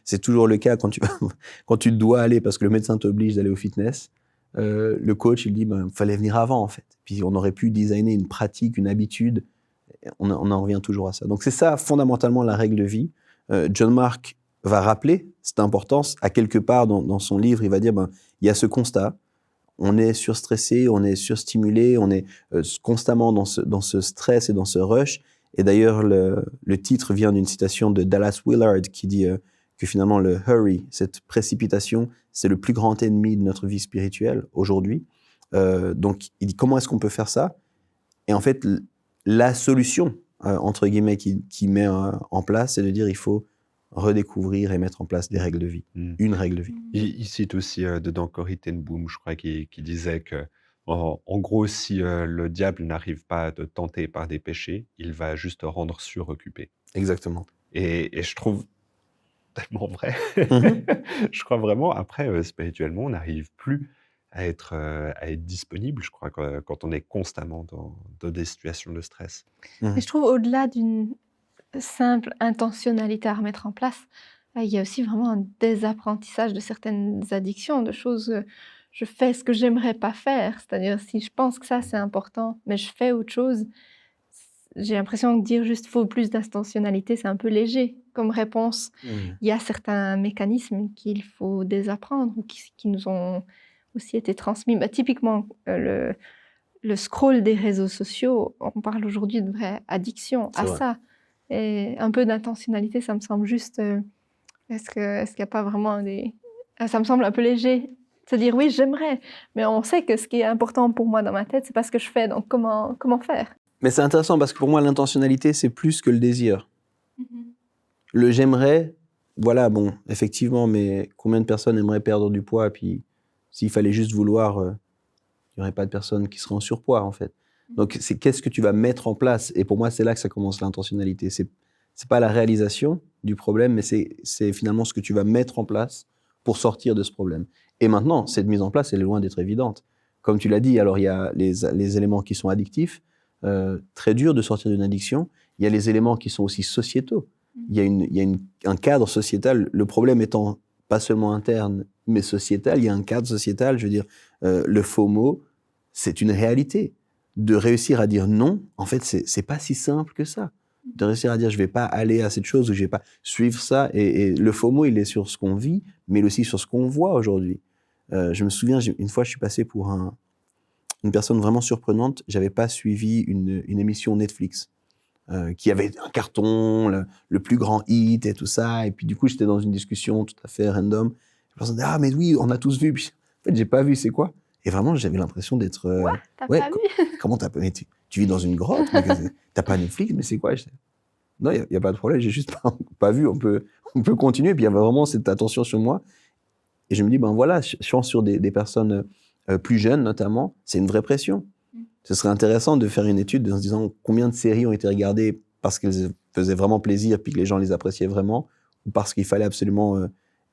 c'est toujours le cas quand tu dois aller parce que le médecin t'oblige d'aller au fitness, le coach, il dit, fallait venir avant, en fait. Puis on aurait pu designer une pratique, une habitude. On en revient toujours à ça. Donc c'est ça, fondamentalement, la règle de vie. John Mark va rappeler cette importance. À quelque part dans son livre, il va dire, il y a ce constat. On est surstressé, on est surstimulé, on est constamment dans ce stress et dans ce rush. Et d'ailleurs, le titre vient d'une citation de Dallas Willard qui dit que finalement le hurry, cette précipitation, c'est le plus grand ennemi de notre vie spirituelle aujourd'hui. Donc, il dit comment est-ce qu'on peut faire ça? Et en fait, la solution, entre guillemets, qui met en place, c'est de dire il faut redécouvrir et mettre en place des règles de vie. Une règle de vie. Il cite aussi dedans Corrie ten Boom, je crois, qui disait que en gros, si le diable n'arrive pas à te tenter par des péchés, il va juste te rendre suroccupé. Exactement. Et je trouve tellement vrai. Je crois vraiment, après, spirituellement, on n'arrive plus à être disponible, je crois, quand on est constamment dans des situations de stress. Et je trouve, au-delà d'une simple intentionnalité à remettre en place, il y a aussi vraiment un désapprentissage de certaines addictions, de choses... je fais ce que j'aimerais pas faire. C'est-à-dire, si je pense que ça, c'est important, mais je fais autre chose, j'ai l'impression que dire juste « faut plus d'intentionnalité », c'est un peu léger comme réponse. Il y a certains mécanismes qu'il faut désapprendre ou qui nous ont aussi été transmis. Typiquement, le scroll des réseaux sociaux, on parle aujourd'hui de vraie addiction à ça. Et un peu d'intentionnalité, ça me semble juste... est-ce qu'il n'y a pas vraiment des... Ça me semble un peu léger. Se dire oui, j'aimerais, mais on sait que ce qui est important pour moi dans ma tête, c'est pas ce que je fais, donc comment faire? Mais c'est intéressant parce que pour moi, l'intentionnalité, c'est plus que le désir. Le j'aimerais, voilà, bon, effectivement, mais combien de personnes aimeraient perdre du poids, puis s'il fallait juste vouloir, il n'y aurait pas de personnes qui seraient en surpoids, en fait. Donc, c'est qu'est-ce que tu vas mettre en place? Et pour moi, c'est là que ça commence l'intentionnalité. C'est pas la réalisation du problème, mais c'est finalement ce que tu vas mettre en place pour sortir de ce problème. Et maintenant, cette mise en place, elle est loin d'être évidente. Comme tu l'as dit, alors il y a les éléments qui sont addictifs, très dur de sortir d'une addiction. Il y a les éléments qui sont aussi sociétaux. Il y a un cadre sociétal. Le problème étant pas seulement interne, mais sociétal. Il y a un cadre sociétal. Je veux dire, le FOMO, c'est une réalité. de réussir à dire non, en fait, c'est pas si simple que ça. De réussir à dire, je vais pas aller à cette chose ou je vais pas suivre ça. Et le FOMO, il est sur ce qu'on vit, mais aussi sur ce qu'on voit aujourd'hui. Je me souviens, une fois, je suis passé pour une personne vraiment surprenante. J'avais pas suivi une émission Netflix qui avait un carton, le plus grand hit et tout ça. Et puis, du coup, j'étais dans une discussion tout à fait random. La personne dit, ah, mais oui, on a tous vu. Puis, en fait, j'ai pas vu, c'est quoi? Et vraiment, j'avais l'impression d'être... T'as pas vu? Comment t'as pas... Mais tu vis dans une grotte, mais t'as pas Netflix, mais c'est quoi? Non, il y a pas de problème, j'ai juste pas vu. On peut continuer. Et puis, il y avait vraiment cette attention sur moi. Et je me dis, ben voilà, je pense sur des personnes plus jeunes, notamment, c'est une vraie pression. Ce serait intéressant de faire une étude en se disant combien de séries ont été regardées parce qu'elles faisaient vraiment plaisir puis que les gens les appréciaient vraiment, ou parce qu'il fallait absolument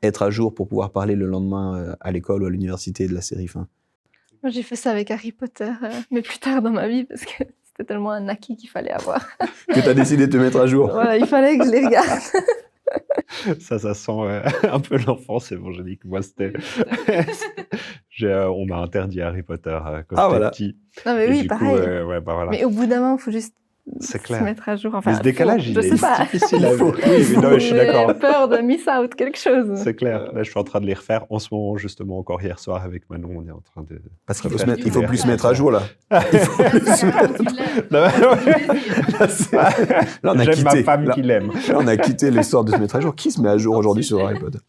être à jour pour pouvoir parler le lendemain à l'école ou à l'université de la série. Moi, j'ai fait ça avec Harry Potter, mais plus tard dans ma vie, parce que c'était tellement un acquis qu'il fallait avoir. Que tu as décidé de te mettre à jour. Voilà, il fallait que je les regarde. Ça sent un peu l'enfance évangélique. Moi, c'était... on m'a interdit Harry Potter quand j'étais petit. Non, mais Et oui, du pareil. coup, ouais, bah, voilà. Mais au bout d'un moment, il faut juste C'est se clair. mettre à jour. Enfin, Mais ce décalage, il est difficile à... Il faut- Oui, mais non, mais je suis d'accord. J'ai peur de miss out quelque chose. C'est clair. Là, je suis en train de les refaire en ce moment, justement, encore hier soir avec Manon. On est en train de... Parce qu'il faut, refaire il faut tous plus les se mettre à jour, là. Il faut plus se mettre- Non, Là, on a J'aime ma quitté. femme Là, qui l'aime. là, on a quitté l'histoire de se mettre à jour. Qui se met à jour aujourd'hui sur Harry Potter?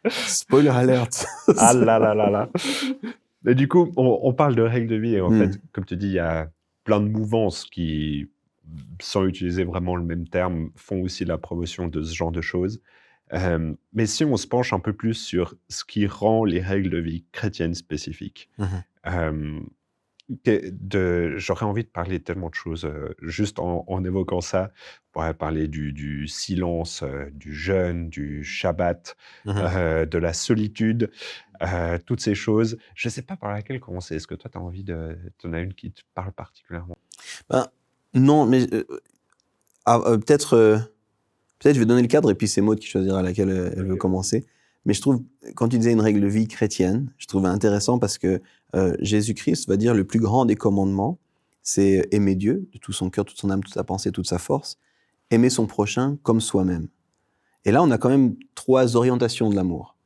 Spoiler alert. Ah là là là là. Mais du coup, on parle de règles de vie et en fait, comme tu dis, il y a plein de mouvances qui, sans utiliser vraiment le même terme, font aussi la promotion de ce genre de choses. Mais si on se penche un peu plus sur ce qui rend les règles de vie chrétiennes spécifiques, j'aurais envie de parler de tellement de choses. Juste en évoquant ça, on pourrait parler du silence, du jeûne, du Shabbat, de la solitude, toutes ces choses. Je ne sais pas par laquelle commencer. Est-ce que toi, tu as envie de... Tu en as une qui te parle particulièrement? Non, mais peut-être je vais donner le cadre et puis c'est Maud qui choisira laquelle elle veut commencer. Mais je trouve, quand tu disais une règle de vie chrétienne, je trouvais intéressant parce que Jésus-Christ va dire le plus grand des commandements, c'est aimer Dieu de tout son cœur, toute son âme, toute sa pensée, toute sa force, aimer son prochain comme soi-même. Et là, on a quand même 3 orientations de l'amour.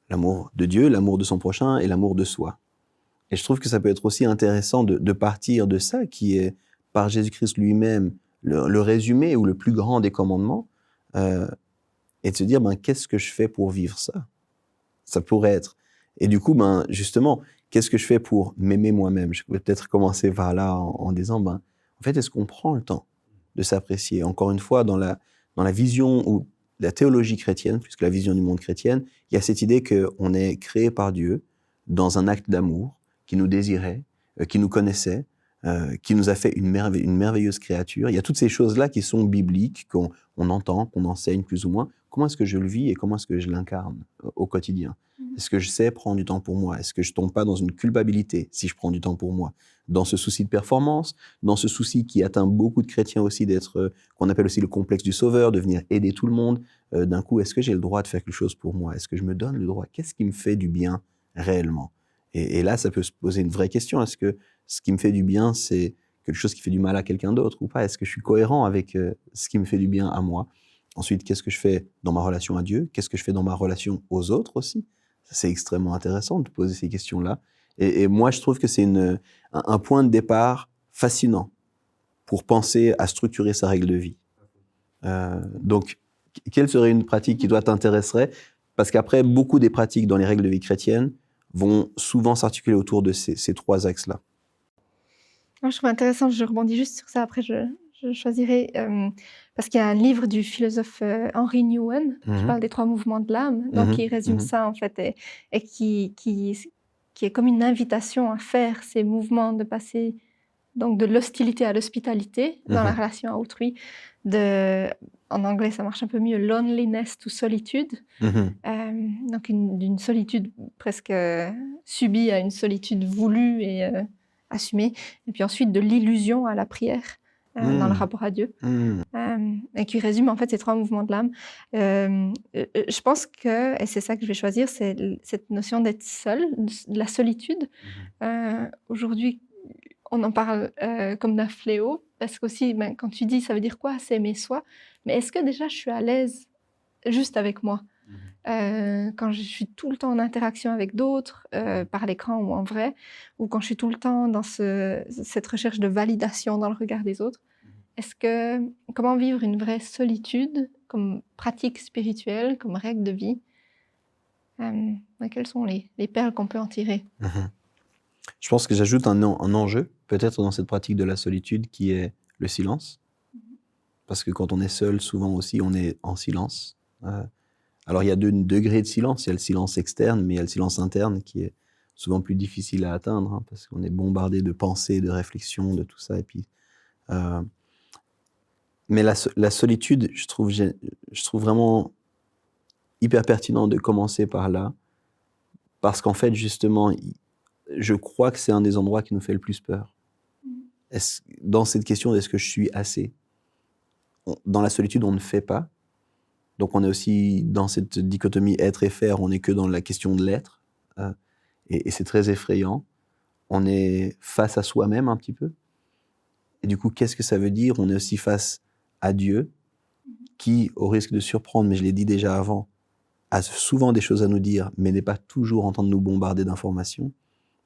L'amour de Dieu, l'amour de son prochain et l'amour de soi. Et je trouve que ça peut être aussi intéressant de partir de ça, qui est par Jésus-Christ lui-même le résumé ou le plus grand des commandements, et de se dire, qu'est-ce que je fais pour vivre ça? Ça pourrait être. Et du coup, justement, qu'est-ce que je fais pour m'aimer moi-même? Je peux peut-être commencer par là en disant, en fait, est-ce qu'on prend le temps de s'apprécier? Encore une fois, dans la vision ou la théologie chrétienne, plus que la vision du monde chrétienne, il y a cette idée qu'on est créé par Dieu dans un acte d'amour, qui nous désirait, qui nous connaissait, qui nous a fait une merveilleuse créature. Il y a toutes ces choses-là qui sont bibliques, qu'on entend, qu'on enseigne plus ou moins. Comment est-ce que je le vis et comment est-ce que je l'incarne au quotidien? Est-ce que je sais prendre du temps pour moi? Est-ce que je ne tombe pas dans une culpabilité si je prends du temps pour moi? Dans ce souci de performance, dans ce souci qui atteint beaucoup de chrétiens aussi d'être, qu'on appelle aussi le complexe du sauveur, de venir aider tout le monde. D'un coup, est-ce que j'ai le droit de faire quelque chose pour moi? Est-ce que je me donne le droit? Qu'est-ce qui me fait du bien réellement? Et là, ça peut se poser une vraie question. Est-ce que ce qui me fait du bien, c'est quelque chose qui fait du mal à quelqu'un d'autre ou pas? Est-ce que je suis cohérent avec ce qui me fait du bien à moi? Ensuite, qu'est-ce que je fais dans ma relation à Dieu? Qu'est-ce que je fais dans ma relation aux autres aussi? C'est extrêmement intéressant de poser ces questions-là. Et moi, je trouve que c'est un point de départ fascinant pour penser à structurer sa règle de vie. Donc, quelle serait une pratique qui toi t'intéresserait? Parce qu'après, beaucoup des pratiques dans les règles de vie chrétiennes vont souvent s'articuler autour de ces 3 axes-là. Je trouve intéressant, je rebondis juste sur ça, après je choisirai, parce qu'il y a un livre du philosophe Henry Nouwen qui parle des 3 mouvements de l'âme, donc qui résume ça en fait, et qui est comme une invitation à faire ces mouvements, de passer donc de l'hostilité à l'hospitalité dans la relation à autrui, en anglais ça marche un peu mieux, loneliness to solitude, donc d'une solitude presque subie à une solitude voulue et assumée, et puis ensuite de l'illusion à la prière dans le rapport à Dieu, et qui résume en fait ces 3 mouvements de l'âme. Je pense que, et c'est ça que je vais choisir, c'est cette notion d'être seul, de la solitude. Aujourd'hui, on en parle comme d'un fléau, parce qu'aussi, quand tu dis, ça veut dire quoi, s'aimer soi, mais est-ce que déjà je suis à l'aise juste avec moi? Quand je suis tout le temps en interaction avec d'autres, par l'écran ou en vrai, ou quand je suis tout le temps dans cette recherche de validation dans le regard des autres, comment vivre une vraie solitude comme pratique spirituelle, comme règle de vie? Quelles sont les perles qu'on peut en tirer? Je pense que j'ajoute un enjeu, peut-être dans cette pratique de la solitude, qui est le silence. Parce que quand on est seul, souvent aussi, on est en silence. Alors, il y a 2 degrés de silence. Il y a le silence externe, mais il y a le silence interne qui est souvent plus difficile à atteindre, hein, parce qu'on est bombardé de pensées, de réflexions, de tout ça. Et puis, mais la solitude, je trouve vraiment hyper pertinent de commencer par là, parce qu'en fait, justement, je crois que c'est un des endroits qui nous fait le plus peur. Dans cette question d'est-ce que je suis assez? Dans la solitude, on ne fait pas. Donc on est aussi dans cette dichotomie être et faire, on n'est que dans la question de l'être. Et c'est très effrayant. On est face à soi-même un petit peu. Et du coup, qu'est-ce que ça veut dire? On est aussi face à Dieu, qui, au risque de surprendre, mais je l'ai dit déjà avant, a souvent des choses à nous dire, mais n'est pas toujours en train de nous bombarder d'informations.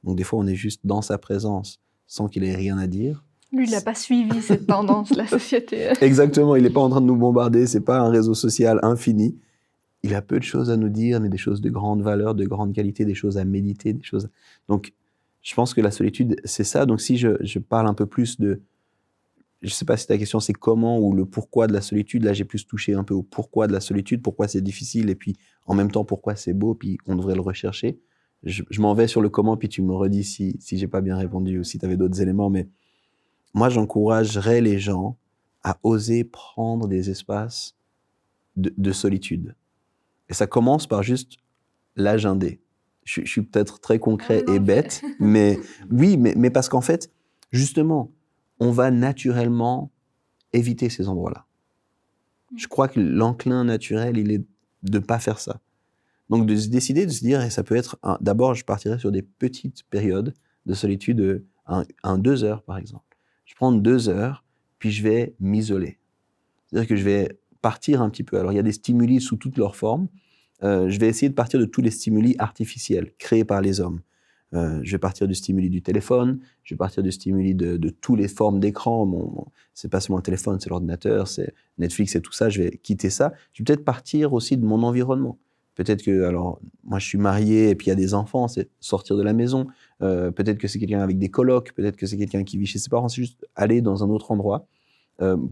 Donc des fois, on est juste dans sa présence, sans qu'il ait rien à dire. Lui, il n'a pas suivi cette tendance de la société. Exactement, il n'est pas en train de nous bombarder, c'est pas un réseau social infini. Il a peu de choses à nous dire, mais des choses de grande valeur, de grande qualité, des choses à méditer, des choses... Donc, je pense que la solitude, c'est ça. Donc, si je parle un peu plus de... Je sais pas si ta question, c'est comment ou le pourquoi de la solitude. Là, j'ai plus touché un peu au pourquoi de la solitude, pourquoi c'est difficile, et puis, en même temps, pourquoi c'est beau, puis on devrait le rechercher. Je m'en vais sur le comment, puis tu me redis si j'ai pas bien répondu ou si tu avais d'autres éléments, mais moi, j'encouragerais les gens à oser prendre des espaces de solitude. Et ça commence par juste l'agender. Je suis peut-être très concret et bête, mais oui, mais parce qu'en fait, justement, on va naturellement éviter ces endroits-là. Je crois que l'enclin naturel, il est de ne pas faire ça. Donc de se décider, de se dire, et ça peut être, d'abord, je partirais sur des petites périodes de solitude, 2 heures par exemple. Je prends 2 heures, puis je vais m'isoler. C'est-à-dire que je vais partir un petit peu. Alors, il y a des stimuli sous toutes leurs formes. Je vais essayer de partir de tous les stimuli artificiels créés par les hommes. Je vais partir du stimuli du téléphone, je vais partir du stimuli de toutes les formes d'écran. C'est pas seulement le téléphone, c'est l'ordinateur, c'est Netflix et tout ça. Je vais quitter ça. Je vais peut-être partir aussi de mon environnement. Peut-être que, alors, moi je suis marié et puis il y a des enfants, c'est sortir de la maison. Peut-être que c'est quelqu'un avec des colocs, peut-être que c'est quelqu'un qui vit chez ses parents. C'est juste aller dans un autre endroit.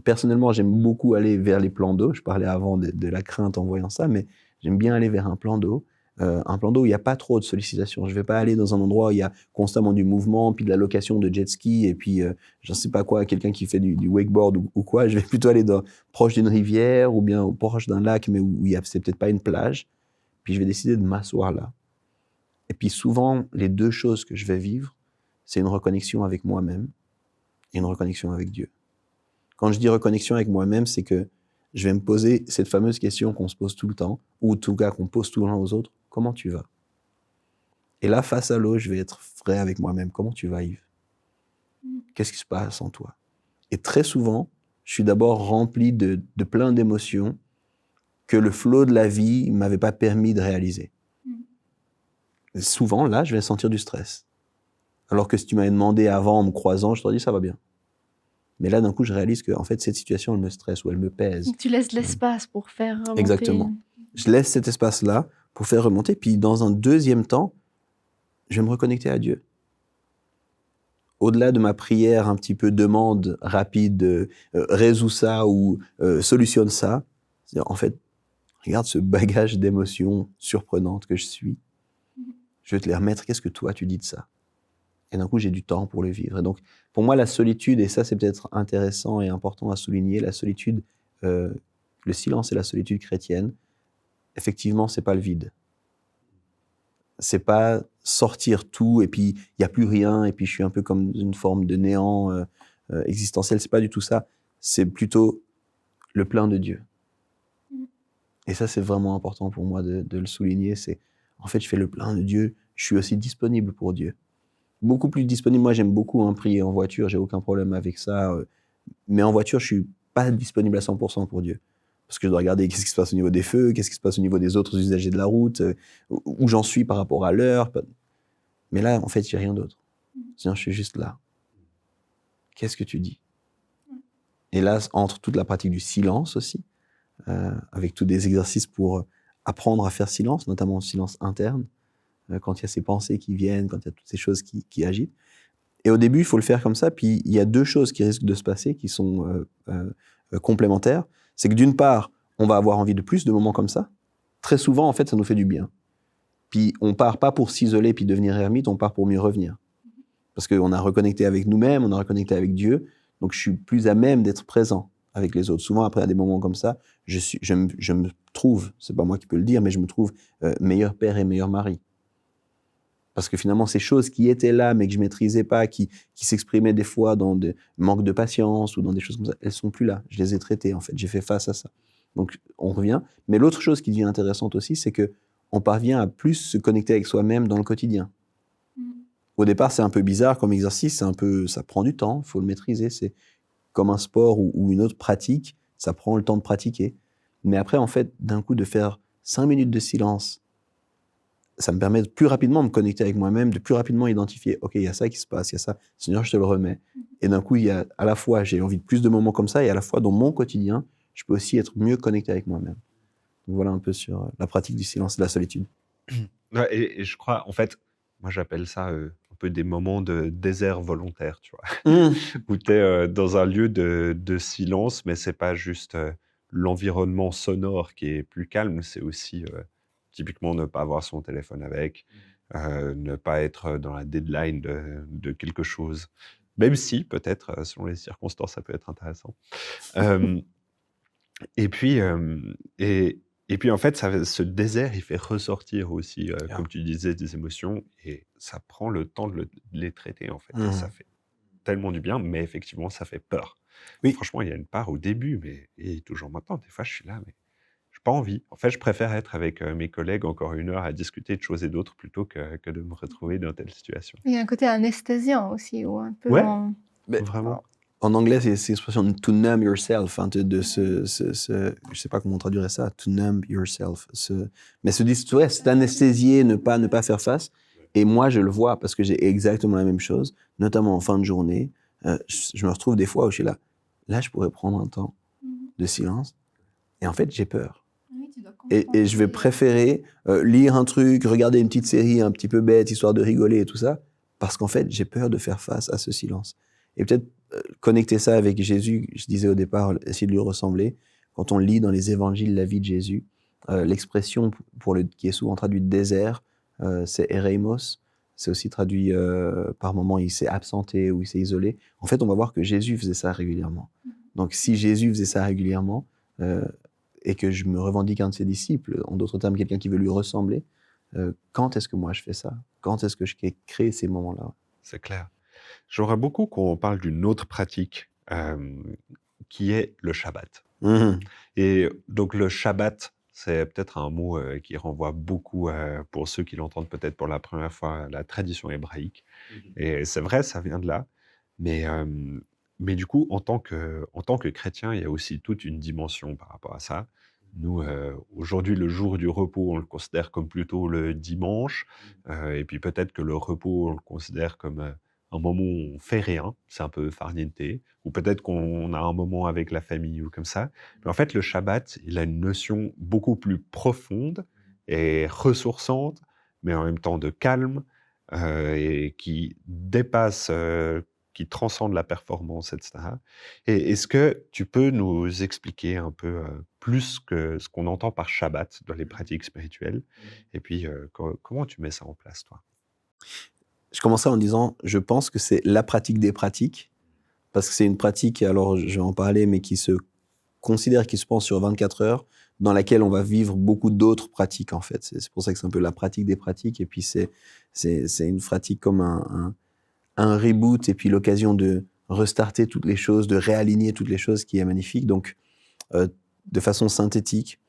Personnellement, j'aime beaucoup aller vers les plans d'eau. Je parlais avant de la crainte en voyant ça, mais j'aime bien aller vers un plan d'eau où il n'y a pas trop de sollicitations. Je ne vais pas aller dans un endroit où il y a constamment du mouvement, puis de la location de jet ski, et puis je ne sais pas quoi, quelqu'un qui fait du wakeboard ou quoi. Je vais plutôt aller proche d'une rivière ou bien proche d'un lac, mais où c'est peut-être pas une plage. Puis je vais décider de m'asseoir là. Et puis souvent, les 2 choses que je vais vivre, c'est une reconnexion avec moi-même et une reconnexion avec Dieu. Quand je dis reconnexion avec moi-même, c'est que je vais me poser cette fameuse question qu'on se pose tout le temps, ou en tout cas qu'on pose tout le temps aux autres, comment tu vas? Et là, face à l'eau, je vais être vrai avec moi-même. Comment tu vas, Yves? Qu'est-ce qui se passe en toi? Et très souvent, je suis d'abord rempli de plein d'émotions que le flot de la vie ne m'avait pas permis de réaliser. Et souvent, là, je vais sentir du stress. Alors que si tu m'avais demandé avant, en me croisant, je t'aurais dit, ça va bien. Mais là, d'un coup, je réalise que en fait, cette situation, elle me stresse ou elle me pèse. Tu laisses de l'espace pour faire remonter. Exactement. Je laisse cet espace-là pour faire remonter. Puis, dans un deuxième temps, je vais me reconnecter à Dieu. Au-delà de ma prière un petit peu demande rapide, résous ça ou solutionne ça. C'est-à-dire, en fait, regarde ce bagage d'émotions surprenantes que je suis. Je vais te les remettre. Qu'est-ce que toi, tu dis de ça? Et d'un coup, j'ai du temps pour le vivre. Et donc, pour moi, la solitude, et ça, c'est peut-être intéressant et important à souligner, la solitude, le silence et la solitude chrétienne, effectivement, c'est pas le vide. C'est pas sortir tout et puis il n'y a plus rien et puis je suis un peu comme une forme de néant existentiel. C'est pas du tout ça. C'est plutôt le plein de Dieu. Et ça, c'est vraiment important pour moi de le souligner. C'est, en fait, je fais le plein de Dieu. Je suis aussi disponible pour Dieu. beaucoup plus disponible. Moi, j'aime beaucoup prier en voiture, j'ai aucun problème avec ça. Mais en voiture, je suis pas disponible à 100% pour Dieu. Parce que je dois regarder qu'est-ce qui se passe au niveau des feux, qu'est-ce qui se passe au niveau des autres usagers de la route, où j'en suis par rapport à l'heure. Mais là, en fait, il n'y a rien d'autre. Sinon, je suis juste là. Qu'est-ce que tu dis? Et là, entre toute la pratique du silence aussi, avec tous des exercices pour apprendre à faire silence, notamment le silence interne, quand il y a ces pensées qui viennent, quand il y a toutes ces choses qui agitent. Et au début, il faut le faire comme ça. Puis, il y a deux choses qui risquent de se passer, qui sont complémentaires. C'est que d'une part, on va avoir envie de plus de moments comme ça. Très souvent, en fait, ça nous fait du bien. Puis, on part pas pour s'isoler puis devenir ermite, on part pour mieux revenir. Parce qu'on a reconnecté avec nous-mêmes, on a reconnecté avec Dieu. Donc, je suis plus à même d'être présent avec les autres. Souvent, après, à des moments comme ça, je me trouve, c'est pas moi qui peux le dire, mais je me trouve meilleur père et meilleur mari. Parce que finalement, ces choses qui étaient là, mais que je maîtrisais pas, qui s'exprimaient des fois dans des manques de patience ou dans des choses comme ça, elles sont plus là. Je les ai traitées, en fait. J'ai fait face à ça. Donc, on revient. Mais l'autre chose qui devient intéressante aussi, c'est que on parvient à plus se connecter avec soi-même dans le quotidien. Au départ, c'est un peu bizarre comme exercice, ça prend du temps, il faut le maîtriser. C'est comme un sport ou une autre pratique, ça prend le temps de pratiquer. Mais après, en fait, d'un coup, de faire 5 minutes de silence, ça me permet de plus rapidement me connecter avec moi-même, de plus rapidement identifier, OK, il y a ça qui se passe, il y a ça, Seigneur, je te le remets. Et d'un coup, il y a à la fois, j'ai envie de plus de moments comme ça, et à la fois, dans mon quotidien, je peux aussi être mieux connecté avec moi-même. Donc voilà un peu sur la pratique du silence et de la solitude. Ouais, et je crois, en fait, moi j'appelle ça un peu des moments de désert volontaire, tu vois, où tu es dans un lieu de silence, mais c'est pas juste l'environnement sonore qui est plus calme, c'est aussi typiquement ne pas avoir son téléphone avec, ne pas être dans la deadline de quelque chose, même si peut-être, selon les circonstances, ça peut être intéressant. Euh, et puis, et puis en fait, ce désert, il fait ressortir aussi, comme tu disais, des émotions, et ça prend le temps de les traiter, en fait. Et ça fait tellement du bien, mais effectivement, ça fait peur. Oui. Franchement, il y a une part au début, et toujours maintenant, des fois, je suis là, mais j'ai pas envie. En fait, je préfère être avec mes collègues encore 1 heure à discuter de choses et d'autres plutôt que de me retrouver dans telle situation. Il y a un côté anesthésiant aussi, ou un peu Ouais, en... vraiment. En anglais, c'est l'expression to numb yourself, je sais pas comment on traduirait ça, to numb yourself. Mais c'est anesthésier, ne pas faire face. Et moi, je le vois parce que j'ai exactement la même chose, notamment en fin de journée. Je me retrouve des fois où je suis là. Là, je pourrais prendre un temps de silence. Et en fait, j'ai peur. Et je vais préférer lire un truc, regarder une petite série un petit peu bête, histoire de rigoler et tout ça, parce qu'en fait, j'ai peur de faire face à ce silence. Et peut-être connecter ça avec Jésus, je disais au départ, essayer de lui ressembler. Quand on lit dans les évangiles la vie de Jésus, l'expression qui est souvent traduite désert, c'est ereimos. C'est aussi traduit par moments, il s'est absenté ou il s'est isolé. En fait, on va voir que Jésus faisait ça régulièrement. Donc, si Jésus faisait ça régulièrement, et que je me revendique un de ses disciples, en d'autres termes, quelqu'un qui veut lui ressembler, quand est-ce que moi je fais ça? Quand est-ce que je crée ces moments-là? C'est clair. J'aurais beaucoup qu'on parle d'une autre pratique qui est le Shabbat. Et donc le Shabbat, c'est peut-être un mot qui renvoie beaucoup, pour ceux qui l'entendent peut-être pour la première fois, à la tradition hébraïque. Et c'est vrai, ça vient de là. Mais du coup, en tant que chrétien, il y a aussi toute une dimension par rapport à ça. Nous, aujourd'hui, le jour du repos, on le considère comme plutôt le dimanche. Et puis peut-être que le repos, on le considère comme un moment où on fait rien, c'est un peu farniente. Ou peut-être qu'on a un moment avec la famille ou comme ça. Mais en fait, le Shabbat, il a une notion beaucoup plus profonde et ressourçante, mais en même temps de calme, et qui dépasse, qui transcende la performance, etc. Et est-ce que tu peux nous expliquer un peu plus que ce qu'on entend par Shabbat dans les pratiques spirituelles? Et puis, comment tu mets ça en place, toi? Je commençais en disant, je pense que c'est la pratique des pratiques, parce que c'est une pratique, alors je vais en parler, mais qui se considère, qui se pense sur 24 heures, dans laquelle on va vivre beaucoup d'autres pratiques, en fait. C'est pour ça que c'est un peu la pratique des pratiques, et puis c'est une pratique comme un reboot, et puis l'occasion de restarter toutes les choses, de réaligner toutes les choses, qui est magnifique. Donc, de façon synthétique,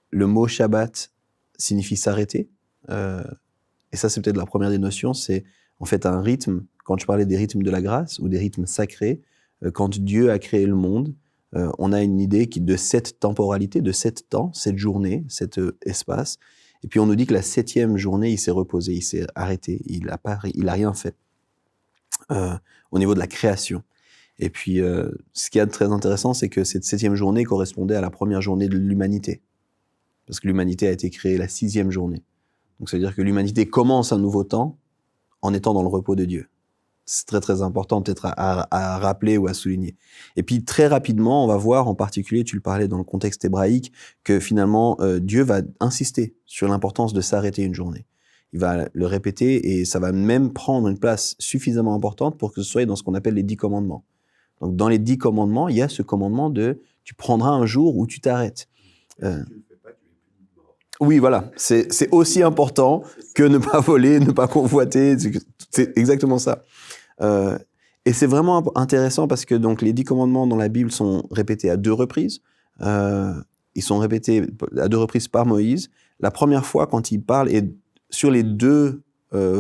le mot Shabbat signifie s'arrêter, et ça, c'est peut-être la première des notions, c'est En fait, un rythme, quand je parlais des rythmes de la grâce ou des rythmes sacrés, quand Dieu a créé le monde, on a une idée de cette temporalité, de 7 temps, cette journée, cet espace. Et puis on nous dit que la 7e journée, il s'est reposé, il s'est arrêté, il a rien fait au niveau de la création. Et puis ce qu'il y a de très intéressant, c'est que cette 7e journée correspondait à la première journée de l'humanité. Parce que l'humanité a été créée la 6e journée. Donc ça veut dire que l'humanité commence un nouveau temps en étant dans le repos de Dieu. C'est très très important peut-être à rappeler ou à souligner. Et puis très rapidement, on va voir en particulier, tu le parlais dans le contexte hébraïque, que finalement Dieu va insister sur l'importance de s'arrêter une journée. Il va le répéter et ça va même prendre une place suffisamment importante pour que ce soit dans ce qu'on appelle les 10 commandements. Donc dans les 10 commandements, il y a ce commandement de tu prendras un jour où tu t'arrêtes. Oui, voilà, c'est aussi important que ne pas voler, ne pas convoiter, c'est exactement ça. Et c'est vraiment intéressant parce que donc les 10 commandements dans la Bible sont répétés à 2 reprises. Ils sont répétés à 2 reprises par Moïse. La première fois, quand il parle, et sur les 2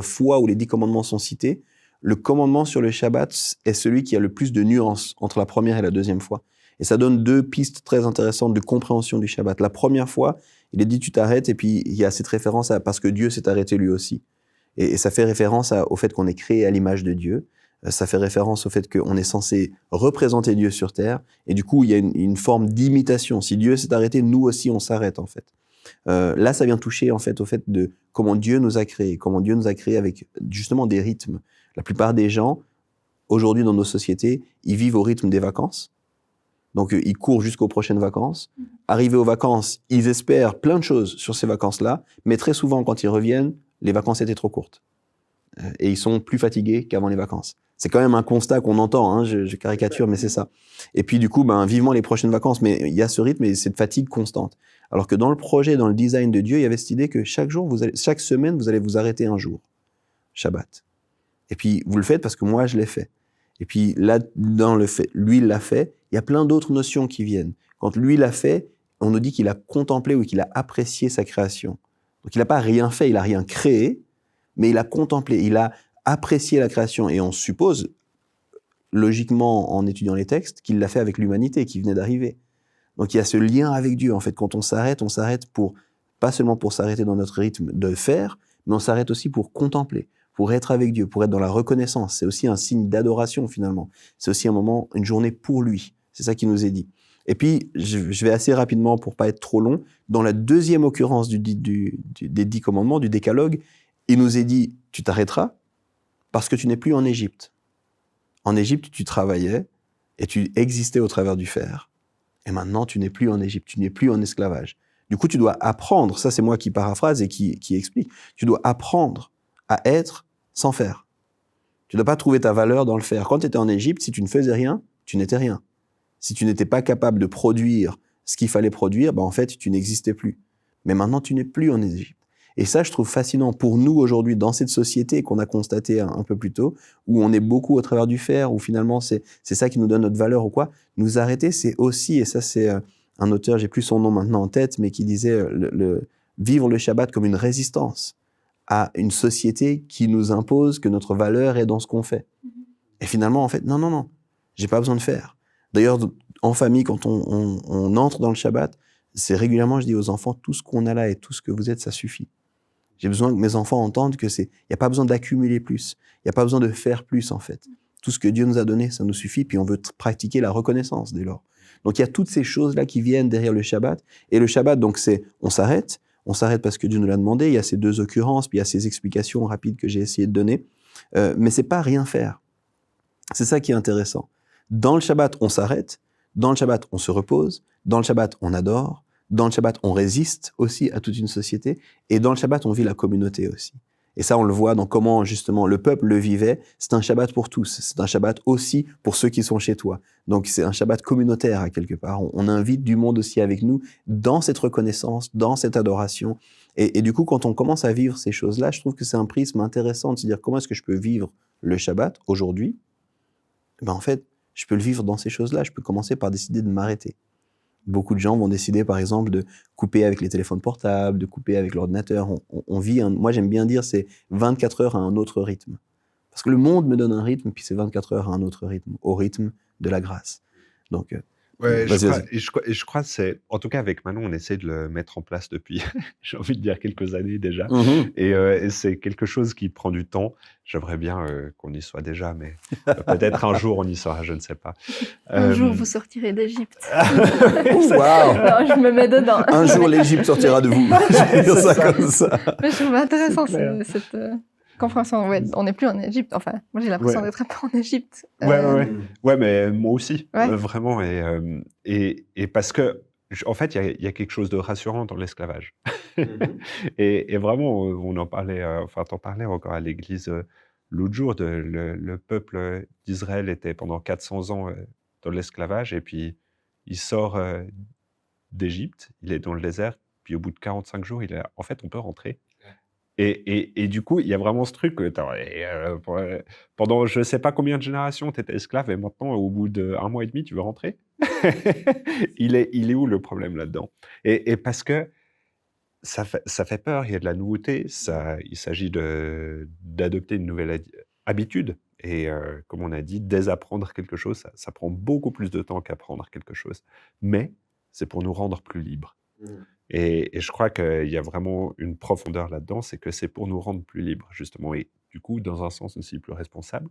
fois où les 10 commandements sont cités, le commandement sur le Shabbat est celui qui a le plus de nuances entre la première et la deuxième fois. Et ça donne 2 pistes très intéressantes de compréhension du Shabbat. La première fois, il est dit tu t'arrêtes, et puis il y a cette référence à parce que Dieu s'est arrêté lui aussi. Et ça fait référence au fait qu'on est créé à l'image de Dieu. Ça fait référence au fait qu'on est censé représenter Dieu sur terre. Et du coup, il y a une forme d'imitation. Si Dieu s'est arrêté, nous aussi, on s'arrête, en fait. Là, ça vient toucher, en fait, au fait de comment Dieu nous a créés avec, justement, des rythmes. La plupart des gens, aujourd'hui, dans nos sociétés, ils vivent au rythme des vacances. Donc, ils courent jusqu'aux prochaines vacances. Arrivés aux vacances, ils espèrent plein de choses sur ces vacances-là. Mais très souvent, quand ils reviennent, les vacances étaient trop courtes. Et ils sont plus fatigués qu'avant les vacances. C'est quand même un constat qu'on entend, hein, je caricature, mais c'est ça. Et puis du coup, vivement les prochaines vacances, mais il y a ce rythme et cette fatigue constante. Alors que dans le projet, dans le design de Dieu, il y avait cette idée que chaque semaine, vous allez vous arrêter un jour, Shabbat. Et puis vous le faites parce que moi, je l'ai fait. Et puis là, dans le fait, lui, il l'a fait, il y a plein d'autres notions qui viennent. Quand lui l'a fait, on nous dit qu'il a contemplé ou qu'il a apprécié sa création. Donc il n'a pas rien fait, il n'a rien créé, mais il a contemplé, il a apprécié la création. Et on suppose, logiquement, en étudiant les textes, qu'il l'a fait avec l'humanité qui venait d'arriver. Donc il y a ce lien avec Dieu. En fait, quand on s'arrête pas seulement pour s'arrêter dans notre rythme de faire, mais on s'arrête aussi pour contempler, pour être avec Dieu, pour être dans la reconnaissance. C'est aussi un signe d'adoration, finalement. C'est aussi un moment, une journée pour lui. C'est ça qui nous est dit. Et puis, je vais assez rapidement, pour pas être trop long, dans la deuxième occurrence des 10 commandements, du décalogue, il nous est dit, tu t'arrêteras parce que tu n'es plus en Égypte. En Égypte, tu travaillais et tu existais au travers du fer. Et maintenant, tu n'es plus en Égypte, tu n'es plus en esclavage. Du coup, tu dois apprendre, ça c'est moi qui paraphrase et qui explique, tu dois apprendre à être sans faire. Tu ne dois pas trouver ta valeur dans le faire. Quand tu étais en Égypte, si tu ne faisais rien, tu n'étais rien. Si tu n'étais pas capable de produire ce qu'il fallait produire, en fait, tu n'existais plus. Mais maintenant, tu n'es plus en Égypte. Et ça, je trouve fascinant pour nous aujourd'hui, dans cette société qu'on a constatée un peu plus tôt, où on est beaucoup au travers du faire, où finalement, c'est ça qui nous donne notre valeur ou quoi. Nous arrêter, c'est aussi, et ça, c'est un auteur, j'ai plus son nom maintenant en tête, mais qui disait vivre le Shabbat comme une résistance à une société qui nous impose que notre valeur est dans ce qu'on fait. Et finalement, en fait, non, j'ai pas besoin de faire. D'ailleurs, en famille, quand on entre dans le Shabbat, c'est régulièrement, je dis aux enfants, tout ce qu'on a là et tout ce que vous êtes, ça suffit. J'ai besoin que mes enfants entendent que il n'y a pas besoin d'accumuler plus. Il n'y a pas besoin de faire plus, en fait. Tout ce que Dieu nous a donné, ça nous suffit, puis on veut pratiquer la reconnaissance dès lors. Donc il y a toutes ces choses-là qui viennent derrière le Shabbat. Et le Shabbat, donc on s'arrête parce que Dieu nous l'a demandé. Il y a ces 2 occurrences, puis il y a ces explications rapides que j'ai essayé de donner. Mais c'est pas rien faire. C'est ça qui est intéressant. Dans le Shabbat, on s'arrête. Dans le Shabbat, on se repose. Dans le Shabbat, on adore. Dans le Shabbat, on résiste aussi à toute une société. Et dans le Shabbat, on vit la communauté aussi. Et ça, on le voit dans comment, justement, le peuple le vivait. C'est un Shabbat pour tous. C'est un Shabbat aussi pour ceux qui sont chez toi. Donc, c'est un Shabbat communautaire, à quelque part. On invite du monde aussi avec nous dans cette reconnaissance, dans cette adoration. Et du coup, quand on commence à vivre ces choses-là, je trouve que c'est un prisme intéressant de se dire comment est-ce que je peux vivre le Shabbat aujourd'hui. En fait, je peux le vivre dans ces choses-là. Je peux commencer par décider de m'arrêter. Beaucoup de gens vont décider, par exemple, de couper avec les téléphones portables, de couper avec l'ordinateur. On vit, moi j'aime bien dire, c'est 24 heures à un autre rythme. Parce que le monde me donne un rythme, puis c'est 24 heures à un autre rythme, au rythme de la grâce. Donc, Ouais, vas-y, vas-y. je crois que c'est, en tout cas avec Manon, on essaie de le mettre en place depuis, j'ai envie de dire quelques années déjà. Mhm. Et c'est quelque chose qui prend du temps. J'aimerais bien qu'on y soit déjà, mais peut-être un jour on y sera, je ne sais pas. Un jour, vous sortirez d'Égypte. Waouh! Non, je me mets dedans. Un jour, l'Égypte sortira de vous. Je vais dire C'est ça ça. comme ça. Mais je trouve intéressant C'est clair. cette compréhension. Ouais, on n'est plus en Égypte. Enfin, moi, j'ai l'impression Ouais. d'être un peu en Égypte. Ouais, mais moi aussi, Ouais. vraiment. Et parce que, en fait, il y a quelque chose de rassurant dans l'esclavage. Et vraiment, on en parlait, enfin, t'en parlais encore à l'église l'autre jour, le peuple d'Israël était pendant 400 ans dans l'esclavage, et puis il sort d'Égypte, il est dans le désert, puis au bout de 45 jours, en fait, on peut rentrer. Et du coup, il y a vraiment ce truc, pendant je ne sais pas combien de générations, tu étais esclave, et maintenant, au bout d'1 mois et demi, tu veux rentrer. Il est où le problème là-dedans? Et parce que ça fait peur, il y a de la nouveauté, il s'agit d'adopter une nouvelle habitude. Et comme on a dit, désapprendre quelque chose, ça prend beaucoup plus de temps qu'apprendre quelque chose. Mais c'est pour nous rendre plus libres. Et je crois qu'il y a vraiment une profondeur là-dedans, c'est que c'est pour nous rendre plus libres, justement. Et du coup, dans un sens aussi plus responsables.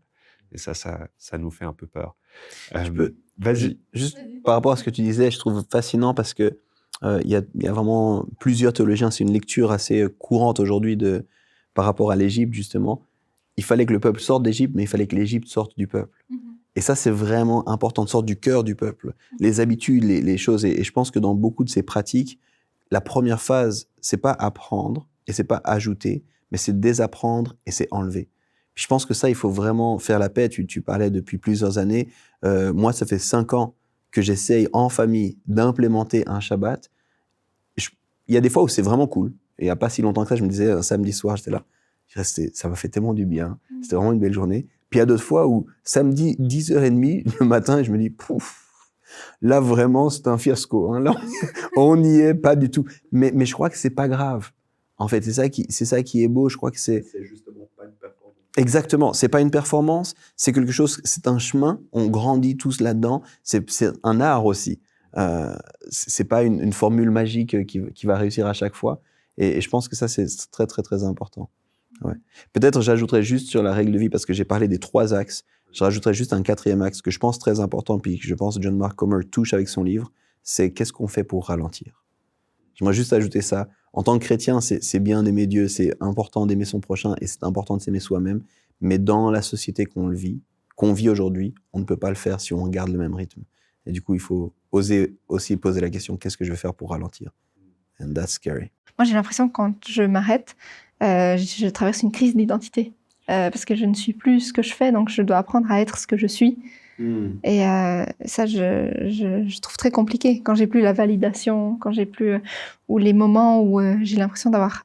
Et ça nous fait un peu peur. Vas-y. Juste par rapport à ce que tu disais, je trouve fascinant parce que il y a vraiment plusieurs théologiens. C'est une lecture assez courante aujourd'hui par rapport à l'Égypte, justement. Il fallait que le peuple sorte d'Égypte, mais il fallait que l'Égypte sorte du peuple. Et ça, c'est vraiment important, de sorte du cœur du peuple. Les habitudes, les choses. Et je pense que dans beaucoup de ces pratiques, la première phase, c'est pas apprendre et c'est pas ajouter, mais c'est désapprendre et c'est enlever. Puis je pense que ça, il faut vraiment faire la paix. Tu parlais depuis plusieurs années. Moi, ça fait 5 ans que j'essaye en famille d'implémenter un Shabbat. Il y a des fois où c'est vraiment cool. Et il n'y a pas si longtemps que ça, je me disais, un samedi soir, j'étais là. Ça m'a fait tellement du bien. C'était vraiment une belle journée. Puis il y a d'autres fois où samedi, 10h30 le matin, je me dis, pouf, là vraiment, c'est un fiasco. Hein. Là, on n'y est pas du tout. Mais je crois que c'est pas grave. En fait, c'est ça qui est beau. Je crois que c'est justement pas une performance. Exactement. C'est pas une performance. C'est quelque chose. C'est un chemin. On grandit tous là-dedans. C'est un art aussi. C'est pas une formule magique qui va réussir à chaque fois. Et je pense que ça, c'est très, très, très important. Ouais. Peut-être j'ajouterais juste sur la règle de vie, parce que j'ai parlé des 3 axes, je rajouterais juste un 4e axe que je pense très important, puis que je pense John Mark Comer touche avec son livre, c'est qu'est-ce qu'on fait pour ralentir. J'aimerais juste ajouter ça. En tant que chrétien, c'est bien d'aimer Dieu, c'est important d'aimer son prochain, et c'est important de s'aimer soi-même, mais dans la société qu'on vit aujourd'hui, on ne peut pas le faire si on garde le même rythme. Et du coup, il faut oser aussi poser la question, qu'est-ce que je vais faire pour ralentir? And that's scary. Moi, j'ai l'impression que quand je m'arrête, je traverse une crise d'identité. Parce que je ne suis plus ce que je fais, donc je dois apprendre à être ce que je suis. Et ça, je trouve très compliqué. Quand j'ai plus la validation, quand j'ai plus... ou les moments où j'ai l'impression d'avoir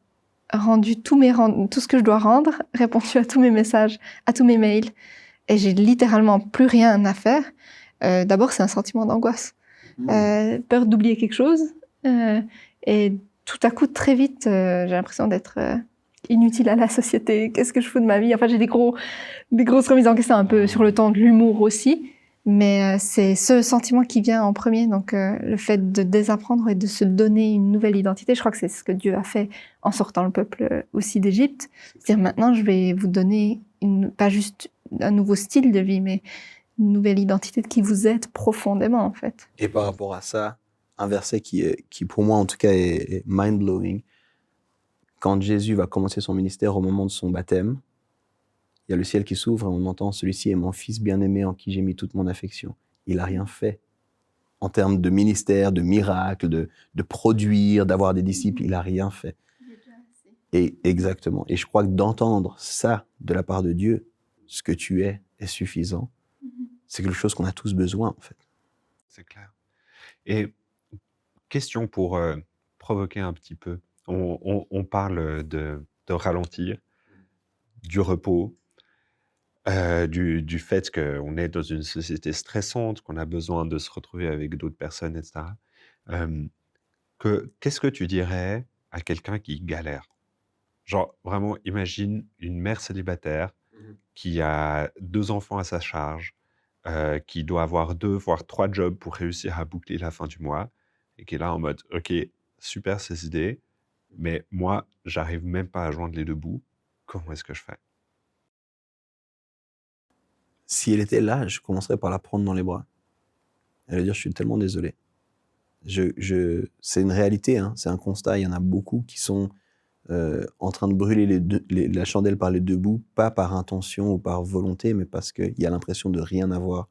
rendu tout ce que je dois rendre, répondu à tous mes messages, à tous mes mails, et j'ai littéralement plus rien à faire. D'abord, c'est un sentiment d'angoisse. Peur d'oublier quelque chose. Et tout à coup, très vite, j'ai l'impression d'être inutile à la société. Qu'est-ce que je fous de ma vie? Enfin, j'ai des grosses remises en question, un peu sur le temps de l'humour aussi. Mais c'est ce sentiment qui vient en premier. Donc, le fait de désapprendre et de se donner une nouvelle identité, je crois que c'est ce que Dieu a fait en sortant le peuple aussi d'Égypte. C'est-à-dire, maintenant, je vais vous donner pas juste un nouveau style de vie, mais une nouvelle identité qui vous aide profondément, en fait. Et par rapport à ça, un verset qui pour moi, en tout cas, est mind-blowing. Quand Jésus va commencer son ministère au moment de son baptême, il y a le ciel qui s'ouvre et on entend « Celui-ci est mon fils bien-aimé en qui j'ai mis toute mon affection ». Il n'a rien fait en termes de ministère, de miracle, de produire, d'avoir des disciples. Il n'a rien fait. Et exactement. Et je crois que d'entendre ça de la part de Dieu, ce que tu es suffisant. C'est quelque chose qu'on a tous besoin, en fait. C'est clair. Et question pour provoquer un petit peu. On parle de ralentir, du repos, du fait qu'on est dans une société stressante, qu'on a besoin de se retrouver avec d'autres personnes, etc. Qu'est-ce que tu dirais à quelqu'un qui galère? Genre, vraiment, imagine une mère célibataire qui a 2 enfants à sa charge, qui doit avoir 2 voire 3 jobs pour réussir à boucler la fin du mois et qui est là en mode: «OK, super ces idées, mais moi, j'arrive même pas à joindre les 2 bouts. Comment est-ce que je fais?» Si elle était là, je commencerais par la prendre dans les bras. Elle va dire: «Je suis tellement désolé». C'est une réalité, hein, c'est un constat. Il y en a beaucoup qui sont en train de brûler la chandelle par les 2 bouts, pas par intention ou par volonté, mais parce qu'il y a l'impression de rien avoir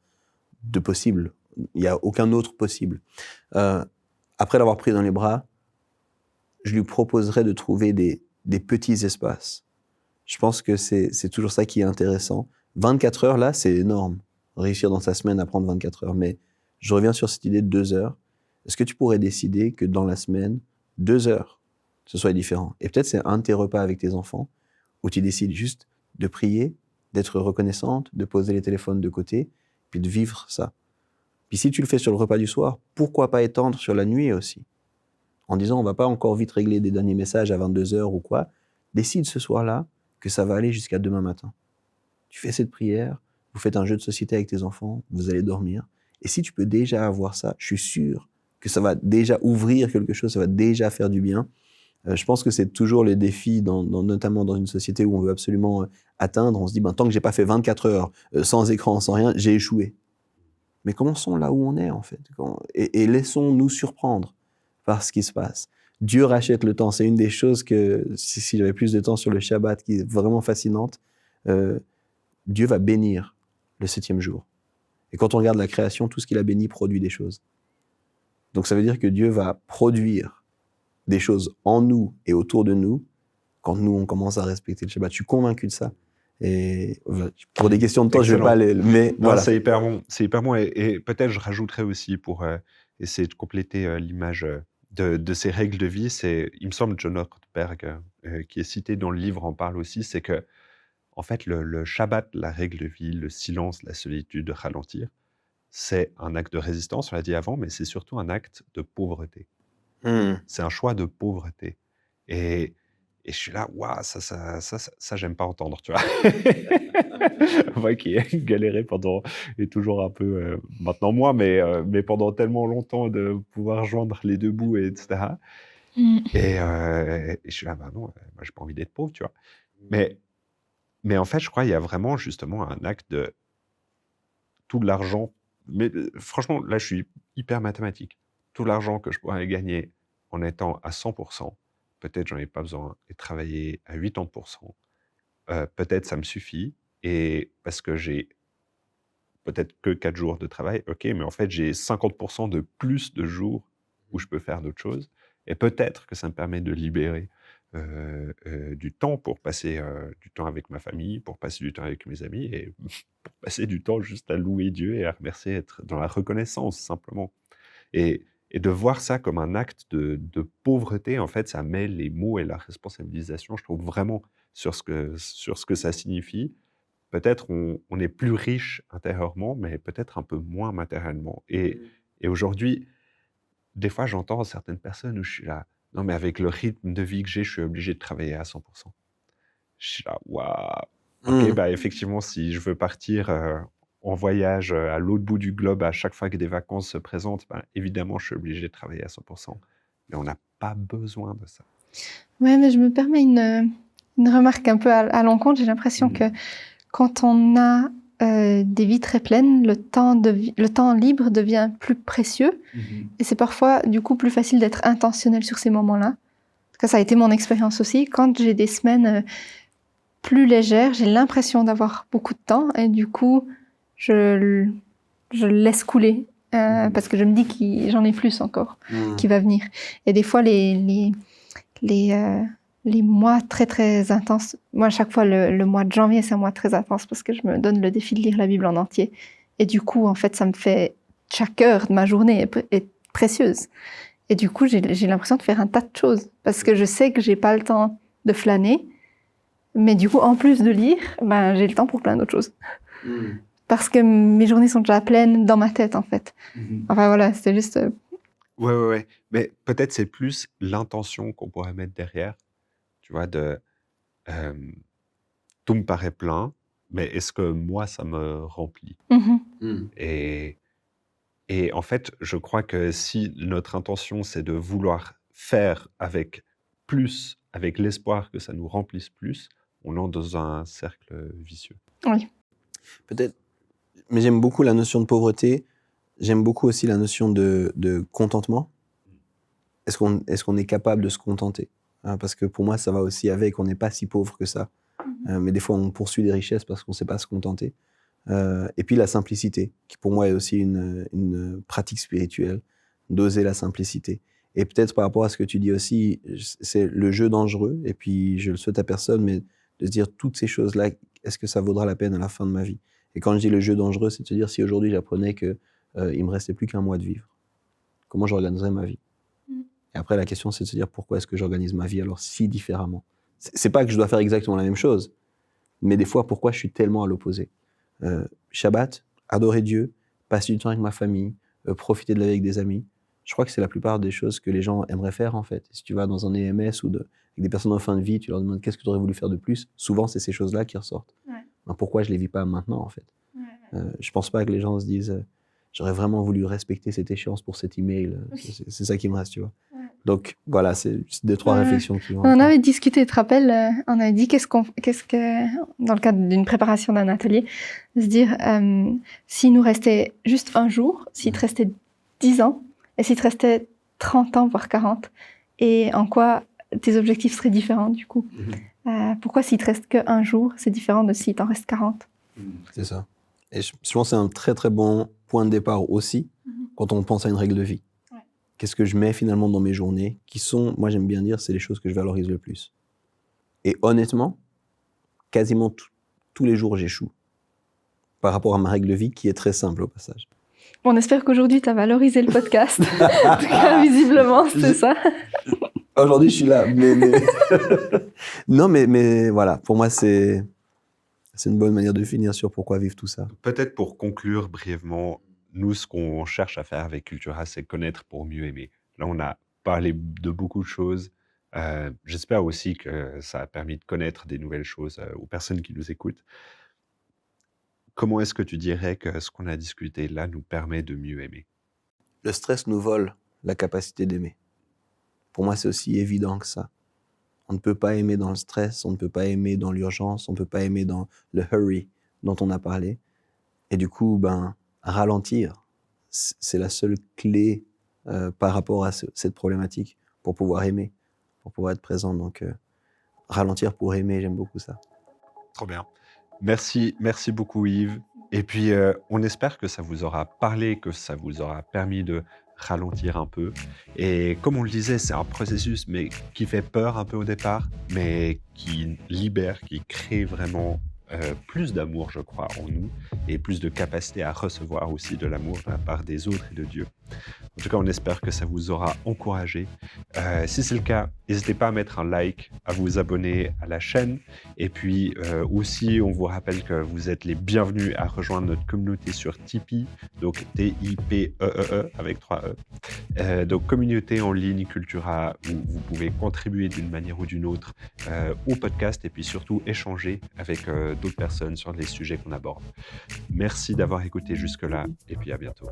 de possible. Il n'y a aucun autre possible. Après l'avoir pris dans les bras, je lui proposerais de trouver des petits espaces. Je pense que c'est toujours ça qui est intéressant. 24 heures, là, c'est énorme. Réussir dans sa semaine à prendre 24 heures. Mais je reviens sur cette idée de 2 heures. Est-ce que tu pourrais décider que dans la semaine, 2 heures, ce soit différent? Et peut-être c'est un de tes repas avec tes enfants où tu décides juste de prier, d'être reconnaissante, de poser les téléphones de côté, puis de vivre ça. Puis si tu le fais sur le repas du soir, pourquoi pas étendre sur la nuit aussi? En disant, on va pas encore vite régler des derniers messages à 22 heures ou quoi. Décide ce soir-là que ça va aller jusqu'à demain matin. Tu fais cette prière, vous faites un jeu de société avec tes enfants, vous allez dormir. Et si tu peux déjà avoir ça, je suis sûr que ça va déjà ouvrir quelque chose, ça va déjà faire du bien. Je pense que c'est toujours les défis, notamment dans une société où on veut absolument atteindre. On se dit, tant que j'ai pas fait 24 heures sans écran, sans rien, j'ai échoué. Mais commençons là où on est, en fait. Et laissons-nous surprendre par ce qui se passe. Dieu rachète le temps. C'est une des choses que, si j'avais plus de temps sur le Shabbat, qui est vraiment fascinante, Dieu va bénir le 7e jour. Et quand on regarde la création, tout ce qu'il a béni produit des choses. Donc ça veut dire que Dieu va produire des choses en nous et autour de nous quand nous, on commence à respecter le Shabbat. Je suis convaincu de ça. Et pour des questions de temps, je ne vais pas aller... Mais non, voilà. c'est hyper bon. C'est hyper bon. Et peut-être je rajouterais aussi pour essayer de compléter l'image de ces règles de vie. Il me semble, John Ortberg, qui est cité dans le livre, en parle aussi, c'est que en fait, le Shabbat, la règle de vie, le silence, la solitude, ralentir, c'est un acte de résistance, on l'a dit avant, mais c'est surtout un acte de pauvreté. C'est un choix de pauvreté. Et je suis là, waouh, ça j'aime pas entendre, tu vois. Moi qui ai galéré pendant, et toujours un peu, maintenant moins, mais pendant tellement longtemps de pouvoir joindre les 2 bouts, etc. Et je suis là, non, moi j'ai pas envie d'être pauvre, tu vois. Mais en fait, je crois qu'il y a vraiment justement un acte de tout l'argent. Mais franchement, là, je suis hyper mathématique. Tout l'argent que je pourrais gagner en étant à 100%, peut-être j'en ai pas besoin, et travailler à 80%, peut-être ça me suffit, et parce que j'ai peut-être que 4 jours de travail, ok, mais en fait, j'ai 50% de plus de jours où je peux faire d'autres choses, et peut-être que ça me permet de libérer du temps pour passer du temps avec ma famille, pour passer du temps avec mes amis, et pour passer du temps juste à louer Dieu et à remercier, être dans la reconnaissance, simplement. Et de voir ça comme un acte de pauvreté, en fait, ça met les mots et la responsabilisation, je trouve, vraiment sur ce que ça signifie. Peut-être on est plus riche intérieurement, mais peut-être un peu moins matériellement. Et aujourd'hui, des fois, j'entends certaines personnes où je suis là, non, mais avec le rythme de vie que j'ai, je suis obligé de travailler à 100%. Je suis là, waouh. Ok, bah effectivement, si je veux partir en voyage à l'autre bout du globe à chaque fois que des vacances se présentent, bah, évidemment, je suis obligé de travailler à 100%. Mais on n'a pas besoin de ça. Ouais, mais je me permets une remarque un peu à l'encontre. J'ai l'impression que quand on a des vies très pleines, le temps libre devient plus précieux. Et c'est parfois, du coup, plus facile d'être intentionnel sur ces moments-là. En tout cas, ça a été mon expérience aussi. Quand j'ai des semaines plus légères, j'ai l'impression d'avoir beaucoup de temps. Et du coup, je le laisse couler. Parce que je me dis que j'en ai plus encore qui va venir. Et des fois, les mois très, très intenses. Moi, à chaque fois, le mois de janvier, c'est un mois très intense parce que je me donne le défi de lire la Bible en entier. Et du coup, en fait, ça me fait... Chaque heure de ma journée est précieuse. Et du coup, j'ai l'impression de faire un tas de choses parce que je sais que j'ai pas le temps de flâner. Mais du coup, en plus de lire, ben, j'ai le temps pour plein d'autres choses. Parce que mes journées sont déjà pleines dans ma tête, en fait. Enfin, voilà, c'était juste... Ouais. Mais peut-être c'est plus l'intention qu'on pourrait mettre derrière, tu vois, tout me paraît plein, mais est-ce que moi, ça me remplit? Mhm. Et en fait, je crois que si notre intention, c'est de vouloir faire avec plus, avec l'espoir que ça nous remplisse plus, on entre dans un cercle vicieux. Oui. Peut-être, mais j'aime beaucoup la notion de pauvreté. J'aime beaucoup aussi la notion de contentement. Est-ce qu'on est capable de se contenter? Parce que pour moi, ça va aussi avec, on n'est pas si pauvre que ça. Mais des fois, on poursuit des richesses parce qu'on ne sait pas se contenter. Et puis la simplicité, qui pour moi est aussi une pratique spirituelle, d'oser la simplicité. Et peut-être par rapport à ce que tu dis aussi, c'est le jeu dangereux, et puis je le souhaite à personne, mais de se dire toutes ces choses-là, est-ce que ça vaudra la peine à la fin de ma vie? Et quand je dis le jeu dangereux, c'est de se dire si aujourd'hui j'apprenais qu'il me restait plus qu'un mois de vivre, comment j'organiserais ma vie? Et après la question c'est de se dire pourquoi est-ce que j'organise ma vie alors si différemment? C'est pas que je dois faire exactement la même chose, mais des fois pourquoi je suis tellement à l'opposé? Shabbat, adorer Dieu, passer du temps avec ma famille, profiter de la vie avec des amis. Je crois que c'est la plupart des choses que les gens aimeraient faire en fait. Si tu vas dans un EMS ou avec des personnes en fin de vie, tu leur demandes qu'est-ce que tu aurais voulu faire de plus, souvent c'est ces choses-là qui ressortent. Ouais. Ben, pourquoi je les vis pas maintenant en fait? Je pense pas que les gens se disent j'aurais vraiment voulu respecter cette échéance pour cet email. C'est ça qui me reste, tu vois. Ouais. Donc voilà, c'est deux, trois réflexions qui vont. On avait discuté, tu te rappelles, on avait dit qu'est-ce que, dans le cadre d'une préparation d'un atelier, de se dire s'il nous restait juste un jour, s'il te restait 10 ans, et s'il te restait 30 ans, voire 40, et en quoi tes objectifs seraient différents du coup? Pourquoi s'il te reste qu'un jour, c'est différent de s'il t'en reste 40? C'est ça. Et je pense que c'est un très très bon point de départ aussi quand on pense à une règle de vie. Ouais. Qu'est-ce que je mets finalement dans mes journées qui sont, moi j'aime bien dire, c'est les choses que je valorise le plus. Et honnêtement, quasiment tous les jours j'échoue par rapport à ma règle de vie qui est très simple au passage. On espère qu'aujourd'hui tu as valorisé le podcast. En tout cas, visiblement, c'est ça. Aujourd'hui je suis là, mais... non mais voilà, pour moi c'est une bonne manière de finir sur pourquoi vivre tout ça. Peut-être pour conclure brièvement, nous, ce qu'on cherche à faire avec Cultura, c'est connaître pour mieux aimer. Là, on a parlé de beaucoup de choses. J'espère aussi que ça a permis de connaître des nouvelles choses aux personnes qui nous écoutent. Comment est-ce que tu dirais que ce qu'on a discuté là nous permet de mieux aimer? Le stress nous vole la capacité d'aimer. Pour moi, c'est aussi évident que ça. On ne peut pas aimer dans le stress, on ne peut pas aimer dans l'urgence, on ne peut pas aimer dans le hurry dont on a parlé. Et du coup, ralentir, c'est la seule clé par rapport à cette problématique pour pouvoir aimer, pour pouvoir être présent. Donc, ralentir pour aimer, j'aime beaucoup ça. Trop bien. Merci beaucoup Yves. Et puis, on espère que ça vous aura parlé, que ça vous aura permis de ralentir un peu. Et comme on le disait, c'est un processus mais qui fait peur un peu au départ, mais qui libère, qui crée vraiment plus d'amour, je crois, en nous, et plus de capacité à recevoir aussi de l'amour de la part des autres et de Dieu. En tout cas, on espère que ça vous aura encouragé. Si c'est le cas, n'hésitez pas à mettre un like, à vous abonner à la chaîne. Et puis aussi, on vous rappelle que vous êtes les bienvenus à rejoindre notre communauté sur Tipeee, donc T-I-P-E-E-E avec 3 E. Donc communauté en ligne Cultura, où vous pouvez contribuer d'une manière ou d'une autre au podcast et puis surtout échanger avec d'autres personnes sur les sujets qu'on aborde. Merci d'avoir écouté jusque-là et puis à bientôt.